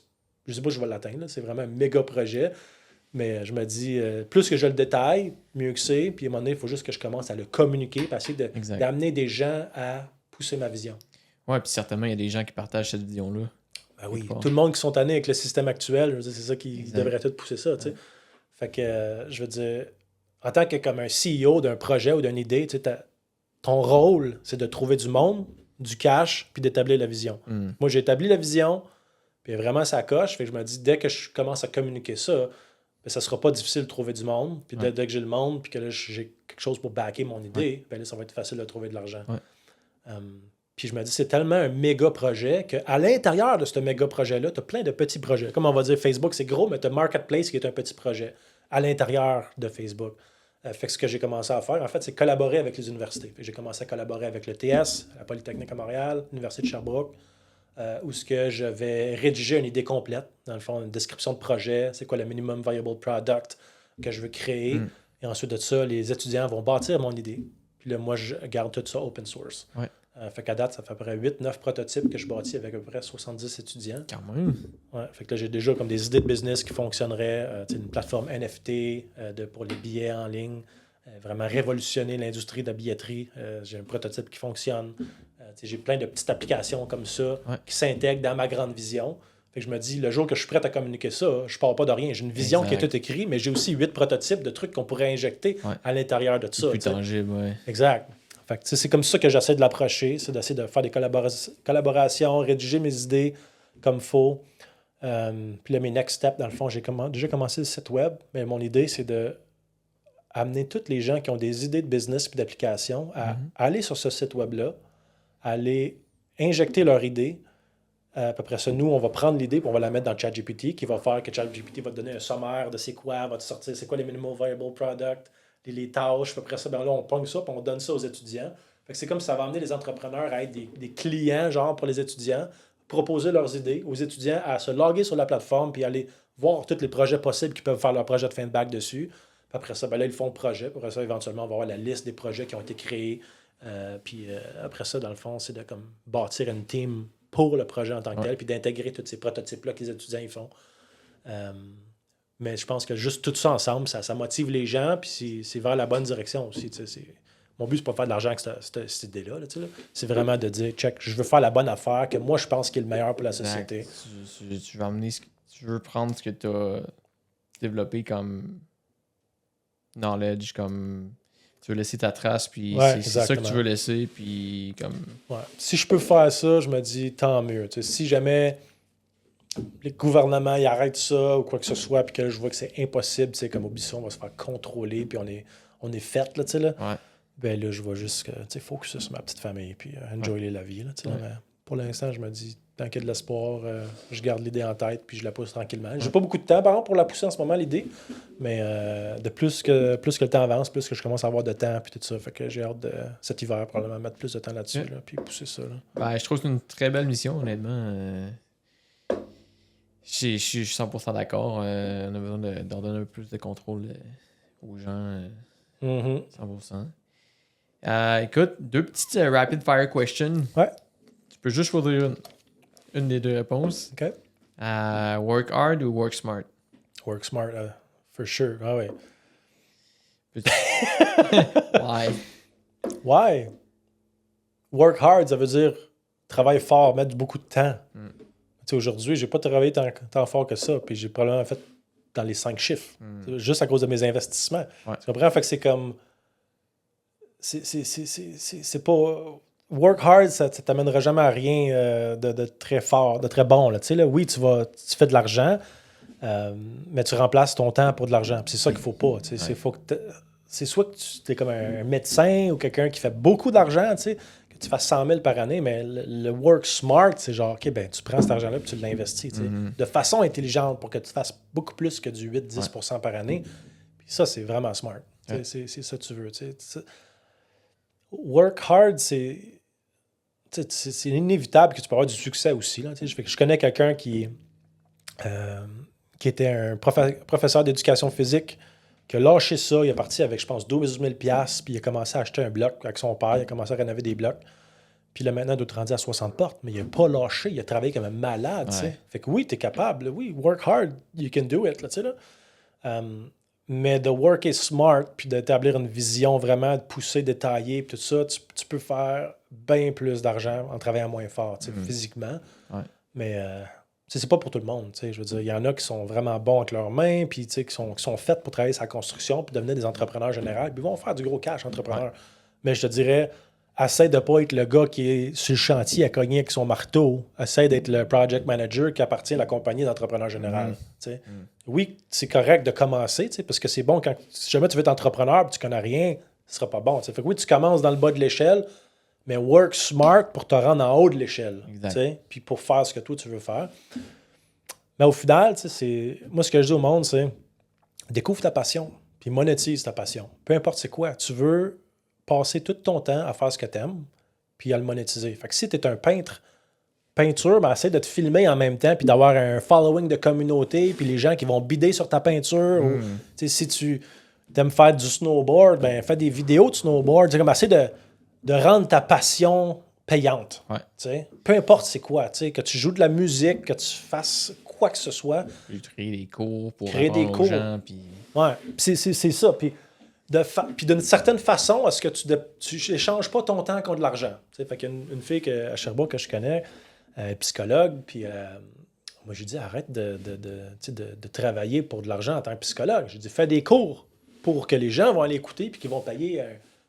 pas si je vais l'atteindre. Là. C'est vraiment un méga projet. Mais je me dis, plus que je le détaille, mieux que c'est. Puis à un moment donné, il faut juste que je commence à le communiquer, puis essayer d'amener des gens à pousser ma vision. Ouais, puis certainement, il y a des gens qui partagent cette vision-là. Ben oui, tout le monde qui sont tannés avec le système actuel, je veux dire, c'est ça qui devrait tout pousser ça. Ouais. Fait que, je veux dire, en tant que comme un CEO d'un projet ou d'une idée, ton rôle, c'est de trouver du monde, du cash, puis d'établir la vision. Moi, j'ai établi la vision, puis vraiment, ça coche. Fait que je me dis, dès que je commence à communiquer ça, ben, ça sera pas difficile de trouver du monde. Puis dès que j'ai le monde, puis que là, j'ai quelque chose pour backer mon idée, ben là, ça va être facile de trouver de l'argent. Puis je me dis, c'est tellement un méga projet qu'à l'intérieur de ce méga projet-là, tu as plein de petits projets. Comme on va dire, Facebook, c'est gros, mais tu as Marketplace qui est un petit projet à l'intérieur de Facebook. Fait que ce que j'ai commencé à faire, en fait, c'est collaborer avec les universités. J'ai commencé à collaborer avec le TS, la Polytechnique à Montréal, l'Université de Sherbrooke, où ce que je vais rédiger une idée complète, dans le fond, une description de projet, c'est quoi le minimum viable product que je veux créer. Et ensuite de ça, les étudiants vont bâtir mon idée. Puis là, moi, je garde tout ça open source. Fait qu'à date, ça fait à peu près 8-9 prototypes que je bâtis avec à peu près 70 étudiants. Quand même. Fait que là, j'ai déjà comme des idées de business qui fonctionneraient. Une plateforme NFT pour les billets en ligne. Vraiment révolutionner l'industrie de la billetterie. J'ai un prototype qui fonctionne. J'ai plein de petites applications comme ça qui s'intègrent dans ma grande vision. Fait que je me dis, le jour que je suis prêt à communiquer ça, je pars pas de rien. J'ai une vision qui est toute écrite, mais j'ai aussi 8 prototypes de trucs qu'on pourrait injecter à l'intérieur de tout ça. Plus tangible, Exact. Fait que, c'est comme ça que j'essaie de l'approcher, c'est d'essayer de faire des collaborations, rédiger mes idées comme il faut. Puis là, mes next steps, dans le fond, j'ai déjà commencé le site web, mais mon idée, c'est de amener tous les gens qui ont des idées de business et d'application à aller sur ce site web-là, à aller injecter leur idée. Après ça, nous, on va prendre l'idée et on va la mettre dans ChatGPT, qui va faire que ChatGPT va te donner un sommaire de c'est quoi, va te sortir c'est quoi les minimum viable product, les tâches. Puis après ça, ben là, on pogne ça et on donne ça aux étudiants. Fait que c'est comme ça va amener les entrepreneurs à être des clients, genre pour les étudiants, proposer leurs idées aux étudiants à se loguer sur la plateforme puis aller voir tous les projets possibles qui peuvent faire leur projet de fin de bac dessus. Puis après ça, ben là, ils font le projet. Puis après ça, éventuellement, on va avoir la liste des projets qui ont été créés. Puis après ça, dans le fond, c'est de comme bâtir une team pour le projet en tant que tel, puis d'intégrer tous ces prototypes-là que les étudiants ils font. Mais je pense que juste tout ça ensemble, ça motive les gens, puis c'est vers la bonne direction aussi. Mon but, c'est pas de faire de l'argent avec cette idée-là. Là, tu sais, là. C'est vraiment de dire, check, je veux faire la bonne affaire que moi, je pense qui est le meilleur pour la société. Tu veux amener tu veux prendre ce que tu as développé comme knowledge, comme tu veux laisser ta trace, puis c'est ça que tu veux laisser, puis comme... Ouais. Si je peux faire ça, je me dis, tant mieux. Tu sais, si jamais les gouvernements ils arrêtent ça ou quoi que ce soit, puis que là, je vois que c'est impossible, tu sais, comme oublie ça, on va se faire contrôler, puis on est fait, là, tu sais, là. Ouais. Ben là, je vois juste que, tu sais, focus sur ma petite famille, puis enjoyer la vie, là, tu sais. Mais pour l'instant, je me dis, tant qu'il y a de l'espoir, je garde l'idée en tête, puis je la pousse tranquillement. J'ai pas beaucoup de temps, par exemple, pour la pousser en ce moment, l'idée, mais de plus que le temps avance, plus que je commence à avoir de temps, puis tout ça. Fait que j'ai hâte de, cet hiver, probablement, mettre plus de temps là-dessus, là, puis pousser ça. Là. Ben, je trouve que c'est une très belle mission, honnêtement. Je suis 100% d'accord. On a besoin d'en donner un peu plus de contrôle aux gens. 100%. Écoute, 2 petites rapid fire questions. Ouais. Tu peux juste choisir une des 2 réponses. OK. Work hard ou work smart? Work smart, for sure. Ah ouais. Why? Why? Work hard, ça veut dire travailler fort, mettre beaucoup de temps. Tu sais, aujourd'hui, j'ai pas travaillé tant fort que ça, puis j'ai probablement fait dans les 5 chiffres, juste à cause de mes investissements. Ouais. Tu comprends? Fait que c'est comme... C'est pas... Work hard, ça t'amènera jamais à rien de très fort, de très bon. Là. Tu sais, là, oui, tu fais de l'argent, mais tu remplaces ton temps pour de l'argent. Puis c'est ça qu'il faut pas. Tu sais, c'est soit que tu es comme un médecin ou quelqu'un qui fait beaucoup d'argent, tu sais, que tu fasses 100 000 par année, mais le work smart, c'est genre, OK, ben tu prends cet argent-là et tu l'investis, tu sais, de façon intelligente pour que tu fasses beaucoup plus que du 8-10% par année. Puis ça, c'est vraiment smart. Ouais. C'est ça que tu veux. Tu sais. Work hard, c'est inévitable que tu peux avoir du succès aussi. Là, je connais quelqu'un qui était un professeur d'éducation physique qui a lâché ça. Il est parti avec, je pense, 12 000 $, puis il a commencé à acheter un bloc avec son père. Il a commencé à rénover des blocs. Puis là, maintenant, il doit être rendu à 60 portes, mais il n'a pas lâché. Il a travaillé comme un malade. Ouais. Fait que oui, tu es capable. Oui, work hard, you can do it. Là, mais de work is smart, puis d'établir une vision vraiment de pousser, détaillée, puis tout ça, tu peux faire bien plus d'argent en travaillant moins fort, physiquement. Ouais. Mais c'est pas pour tout le monde. Je veux dire, il y en a qui sont vraiment bons avec leurs mains, puis qui sont faits pour travailler sa construction, puis devenir des entrepreneurs généraux, puis ils vont faire du gros cash, entrepreneurs. Ouais. Mais je te dirais, essaie de ne pas être le gars qui est sur le chantier à cogner avec son marteau. Essaie d'être le project manager qui appartient à la compagnie d'entrepreneur général. Oui, c'est correct de commencer, parce que c'est bon quand si jamais tu veux être entrepreneur et tu connais rien, ce sera pas bon. Fait que oui, tu commences dans le bas de l'échelle, mais work smart pour te rendre en haut de l'échelle. Puis pour faire ce que toi tu veux faire. Mais au final, moi ce que je dis au monde, c'est découvre ta passion, puis monétise ta passion. Peu importe c'est quoi. Tu veux passer tout ton temps à faire ce que tu aimes, puis à le monétiser. Fait que si tu es un peinture, ben essaie de te filmer en même temps, puis d'avoir un following de communauté, puis les gens qui vont bider sur ta peinture. Ou, si tu aimes faire du snowboard, ben fais des vidéos de snowboard. Comme essaie de rendre ta passion payante. Ouais. Peu importe c'est quoi. Que tu joues de la musique, que tu fasses quoi que ce soit. Tu crées des cours pour apprendre aux gens. Puis... Ouais, c'est ça. Puis d'une certaine façon, est-ce que tu n'échanges pas ton temps contre de l'argent? Fait qu'il y a une fille à Sherbrooke que je connais, psychologue, puis moi je lui dis arrête de travailler pour de l'argent en tant que psychologue. Je lui dis fais des cours pour que les gens vont aller écouter puis qu'ils vont payer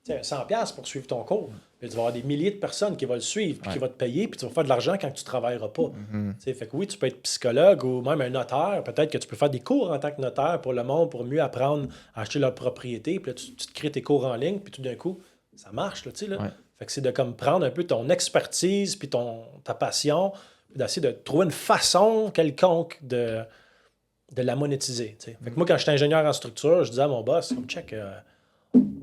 100$ pour suivre ton cours. Puis tu vas avoir des milliers de personnes qui vont le suivre puis qui vont te payer puis tu vas faire de l'argent quand tu ne travailleras pas. Fait que oui, tu peux être psychologue ou même un notaire. Peut-être que tu peux faire des cours en tant que notaire pour le monde pour mieux apprendre à acheter leur propriété. Puis là, tu te crées tes cours en ligne puis tout d'un coup, ça marche. Là, là. Fait que c'est de comme prendre un peu ton expertise puis ta passion puis d'essayer de trouver une façon quelconque de la monétiser. Fait que moi, quand j'étais ingénieur en structure, je disais à mon boss, comme check...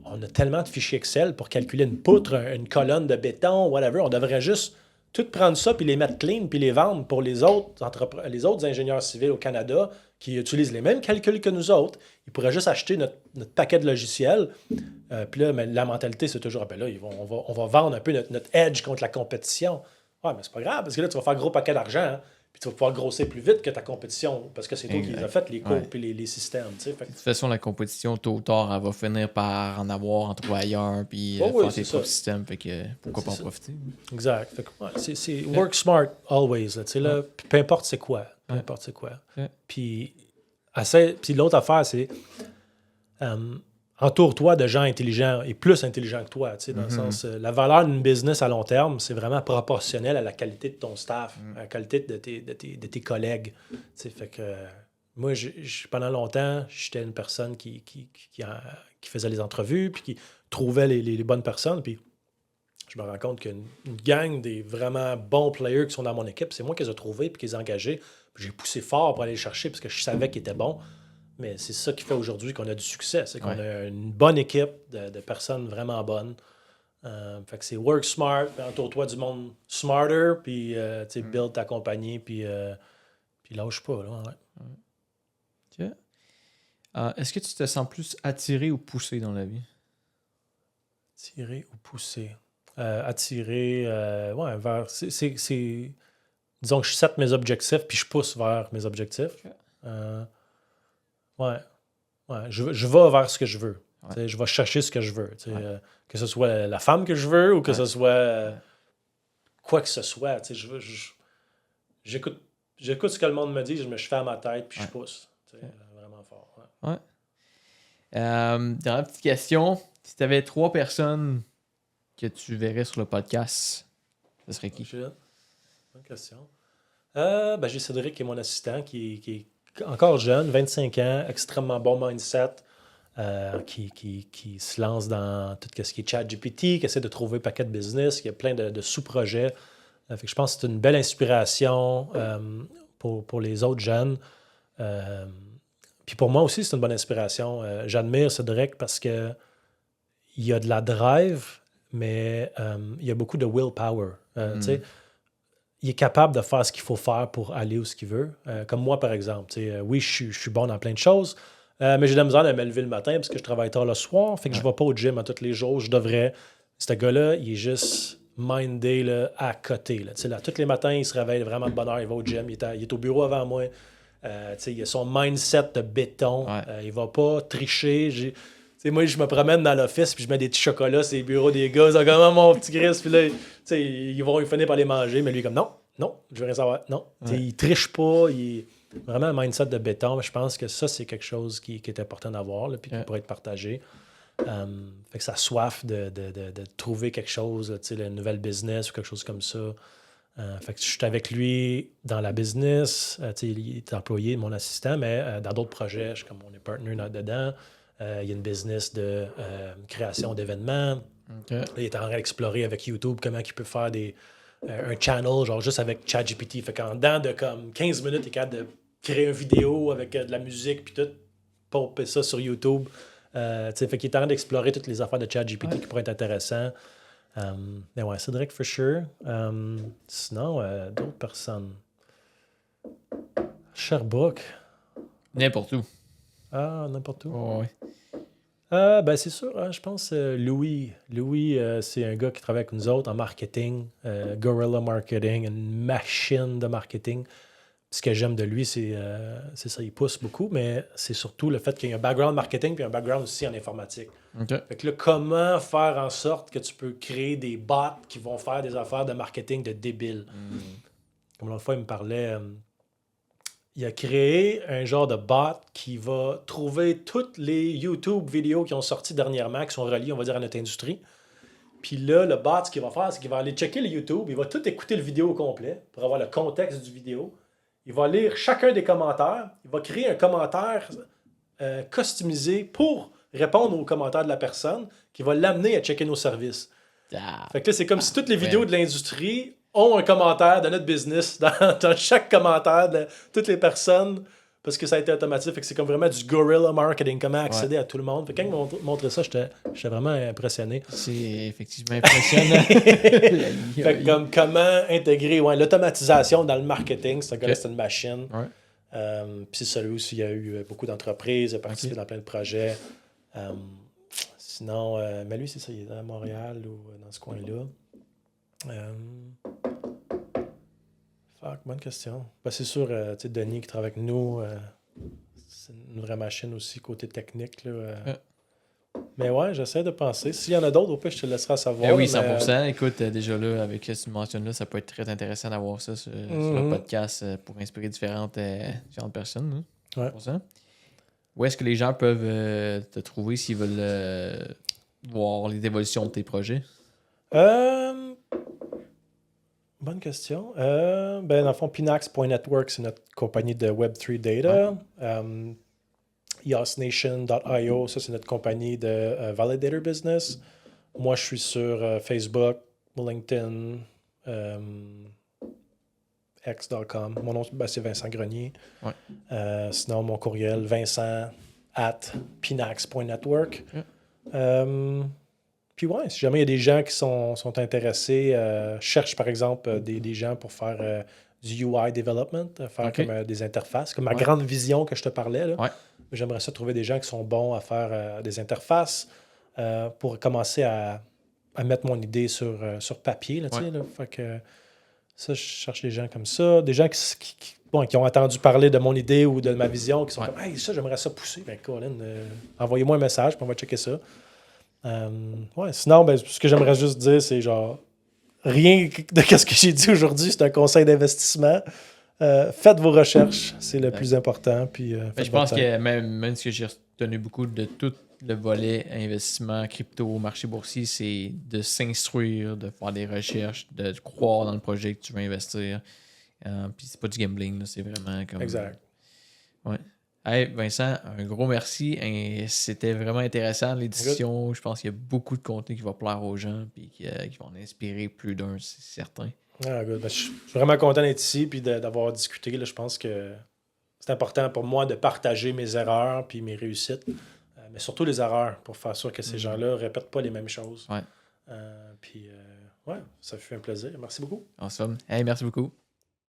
on a tellement de fichiers Excel pour calculer une poutre, une colonne de béton, whatever. On devrait juste tout prendre ça puis les mettre clean puis les vendre pour les autres ingénieurs civils au Canada qui utilisent les mêmes calculs que nous autres. Ils pourraient juste acheter notre paquet de logiciels. Puis là, mais la mentalité, c'est toujours, ben là, on va vendre un peu notre edge contre la compétition. Ouais, mais c'est pas grave parce que là, tu vas faire un gros paquet d'argent. Hein? Puis tu vas pouvoir grossir plus vite que ta compétition parce que c'est toi qui les as fait, les cours et les systèmes. Fait de toute façon, la compétition, tôt ou tard, elle va finir par en avoir en trouver ailleurs puis faire tes propres systèmes. Fait que pourquoi pas en profiter? Exact. Fait que, c'est work smart always. Là, peu importe c'est quoi. Peu importe c'est quoi. Puis l'autre affaire, c'est entoure-toi de gens intelligents et plus intelligents que toi. Dans le sens, la valeur d'une business à long terme, c'est vraiment proportionnel à la qualité de ton staff, à la qualité de tes collègues. Fait que moi, pendant longtemps, j'étais une personne qui faisait les entrevues puis qui trouvait les bonnes personnes. Puis je me rends compte qu'une gang des vraiment bons players qui sont dans mon équipe, c'est moi qui les ai trouvés puis qui les ai engagés. Puis j'ai poussé fort pour aller les chercher parce que je savais qu'ils étaient bons. Mais c'est ça qui fait aujourd'hui qu'on a du succès. C'est qu'on a une bonne équipe de personnes vraiment bonnes. Fait que c'est work smart, puis entoure-toi du monde smarter, puis build ta compagnie, puis lâche pas. Là, OK. Est-ce que tu te sens plus attiré ou poussé dans la vie? Attiré ou poussé? Attiré, vers... Disons que je set mes objectifs, puis je pousse vers mes objectifs. Okay. Je vais vers ce que je veux. Je vais chercher ce que je veux. Que ce soit la femme que je veux ou que ce soit quoi que ce soit. J'écoute ce que le monde me dit, je fais à ma tête puis je pousse. Vraiment fort. Dernière petite question. Si tu avais 3 personnes que tu verrais sur le podcast, ce serait qui? Bonne question. J'ai Cédric qui est mon assistant, qui est encore jeune, 25 ans, extrêmement bon mindset, qui se lance dans tout ce qui est ChatGPT, qui essaie de trouver un paquet de business, il y a plein de sous-projets. Fait que je pense que c'est une belle inspiration pour les autres jeunes. Puis pour moi aussi, c'est une bonne inspiration. J'admire Cédric parce que il y a de la drive, mais il y a beaucoup de willpower. Il est capable de faire ce qu'il faut faire pour aller où ce qu'il veut. Comme moi, par exemple. Oui, je suis bon dans plein de choses, mais j'ai de la misère de me lever le matin parce que je travaille tard le soir. Fait que je ne vais pas au gym à tous les jours. Je devrais. Ce gars-là, il est juste mindé là, à côté. Là, tous les matins, il se réveille vraiment de bonne heure. Il va au gym. Il est au bureau avant moi. Il a son mindset de béton. Il ne va pas tricher. Moi, je me promène dans l'office puis je mets des petits chocolats sur les bureaux des gars. C'est comment mon petit Chris? Puis là, ils vont finir par les manger. Mais lui, comme non, je veux rien savoir. Non. Il triche pas. Il est vraiment un mindset de béton. Je pense que ça, c'est quelque chose qui est important d'avoir puis qui pourrait être partagé. Fait que ça soif de trouver quelque chose, une nouvelle business ou quelque chose comme ça. Fait que je suis avec lui dans la business. Il est employé, mon assistant, mais dans d'autres projets, je suis comme on est partner là-dedans. Il y a une business de création d'événements. Okay. Il est en train d'explorer avec YouTube comment il peut faire un channel, genre juste avec ChatGPT. Fait qu'en dedans de comme 15 minutes, il est capable de créer une vidéo avec de la musique puis tout, popper ça sur YouTube. Fait qu'il est en train d'explorer toutes les affaires de ChatGPT qui pourraient être intéressantes. Mais ouais, Cédric, for sure. Sinon, d'autres personnes. Sherbrooke. N'importe où. Ah, n'importe où. Oh, oui. C'est sûr, je pense Louis. Louis, c'est un gars qui travaille avec nous autres en marketing, guerrilla marketing, une machine de marketing. Ce que j'aime de lui, c'est ça, il pousse beaucoup, mais c'est surtout le fait qu'il y a un background marketing puis un background aussi en informatique. Okay. Fait que là, comment faire en sorte que tu peux créer des bots qui vont faire des affaires de marketing de débiles. Comme l'autre fois, il me parlait... il a créé un genre de bot qui va trouver toutes les YouTube vidéos qui ont sorti dernièrement, qui sont reliées, on va dire, à notre industrie. Puis là, le bot, ce qu'il va faire, c'est qu'il va aller checker le YouTube, il va tout écouter le vidéo au complet pour avoir le contexte du vidéo. Il va lire chacun des commentaires. Il va créer un commentaire customisé pour répondre aux commentaires de la personne qui va l'amener à checker nos services. Fait que là, c'est comme si toutes les vidéos de l'industrie ont un commentaire de notre business dans chaque commentaire de toutes les personnes parce que ça a été automatique. Fait que c'est comme vraiment du guerrilla marketing, comment accéder à tout le monde. Fait que quand ils m'ont montré ça, j'étais vraiment impressionné. C'est effectivement impressionnant. Fait que comme comment intégrer l'automatisation dans le marketing, c'est une machine. Puis c'est celui où il y a eu beaucoup d'entreprises, il a participé dans plein de projets. Sinon, mais lui, c'est ça, il est à Montréal ou dans ce coin-là. Fuck, bonne question. Ben, c'est sûr, tu sais, Denis qui travaille avec nous, c'est une vraie machine aussi côté technique. Là, Mais ouais, j'essaie de penser. S'il y en a d'autres, au pire, je te laisserai savoir. Oui, là, mais, 100%. Écoute, déjà là, avec ce que tu mentionnes là, ça peut être très intéressant d'avoir ça sur le podcast pour inspirer différentes personnes. Hein, Ouais. 100%. Où est-ce que les gens peuvent te trouver s'ils veulent voir les évolutions de tes projets? Bonne question. Ben, dans le fond, Pinax.network, c'est notre compagnie de Web3 Data. YosNation.io, ça, c'est notre compagnie de Validator Business. Moi, je suis sur Facebook, LinkedIn, X.com. Mon nom, ben, c'est Vincent Grenier. Ouais. Sinon, mon courriel, vincent@pinax.network. Puis ouais, si jamais il y a des gens qui sont intéressés, cherchent par exemple des gens pour faire du UI development, faire comme des interfaces, comme ma grande vision que je te parlais. Là. Ouais. J'aimerais ça trouver des gens qui sont bons à faire des interfaces pour commencer à mettre mon idée sur papier. Là, là. Fait que, ça, je cherche des gens comme ça, des gens qui ont entendu parler de mon idée ou de ma vision, qui sont comme « Hey, ça, j'aimerais ça pousser. » Ben, Colin, envoyez-moi un message, puis on va checker ça. Sinon, ben, ce que j'aimerais juste dire, c'est genre rien de ce que j'ai dit aujourd'hui, c'est un conseil d'investissement. Faites vos recherches, c'est le plus important. Puis, je pense que même ce que j'ai retenu beaucoup de tout le volet investissement, crypto, marché boursier, c'est de s'instruire, de faire des recherches, de croire dans le projet que tu veux investir. Puis c'est pas du gambling, là, c'est vraiment comme. Exact. Ouais. Hey, Vincent, un gros merci. C'était vraiment intéressant les discussions. Je pense qu'il y a beaucoup de contenu qui va plaire aux gens et qui vont en inspirer plus d'un, c'est certain. Ah, good. Ben, je suis vraiment content d'être ici et d'avoir discuté. Là. Je pense que c'est important pour moi de partager mes erreurs et mes réussites, mais surtout les erreurs pour faire sûr que ces gens-là ne répètent pas les mêmes choses. Ouais. Puis, ça fait un plaisir. Merci beaucoup. Awesome. Hey, merci beaucoup.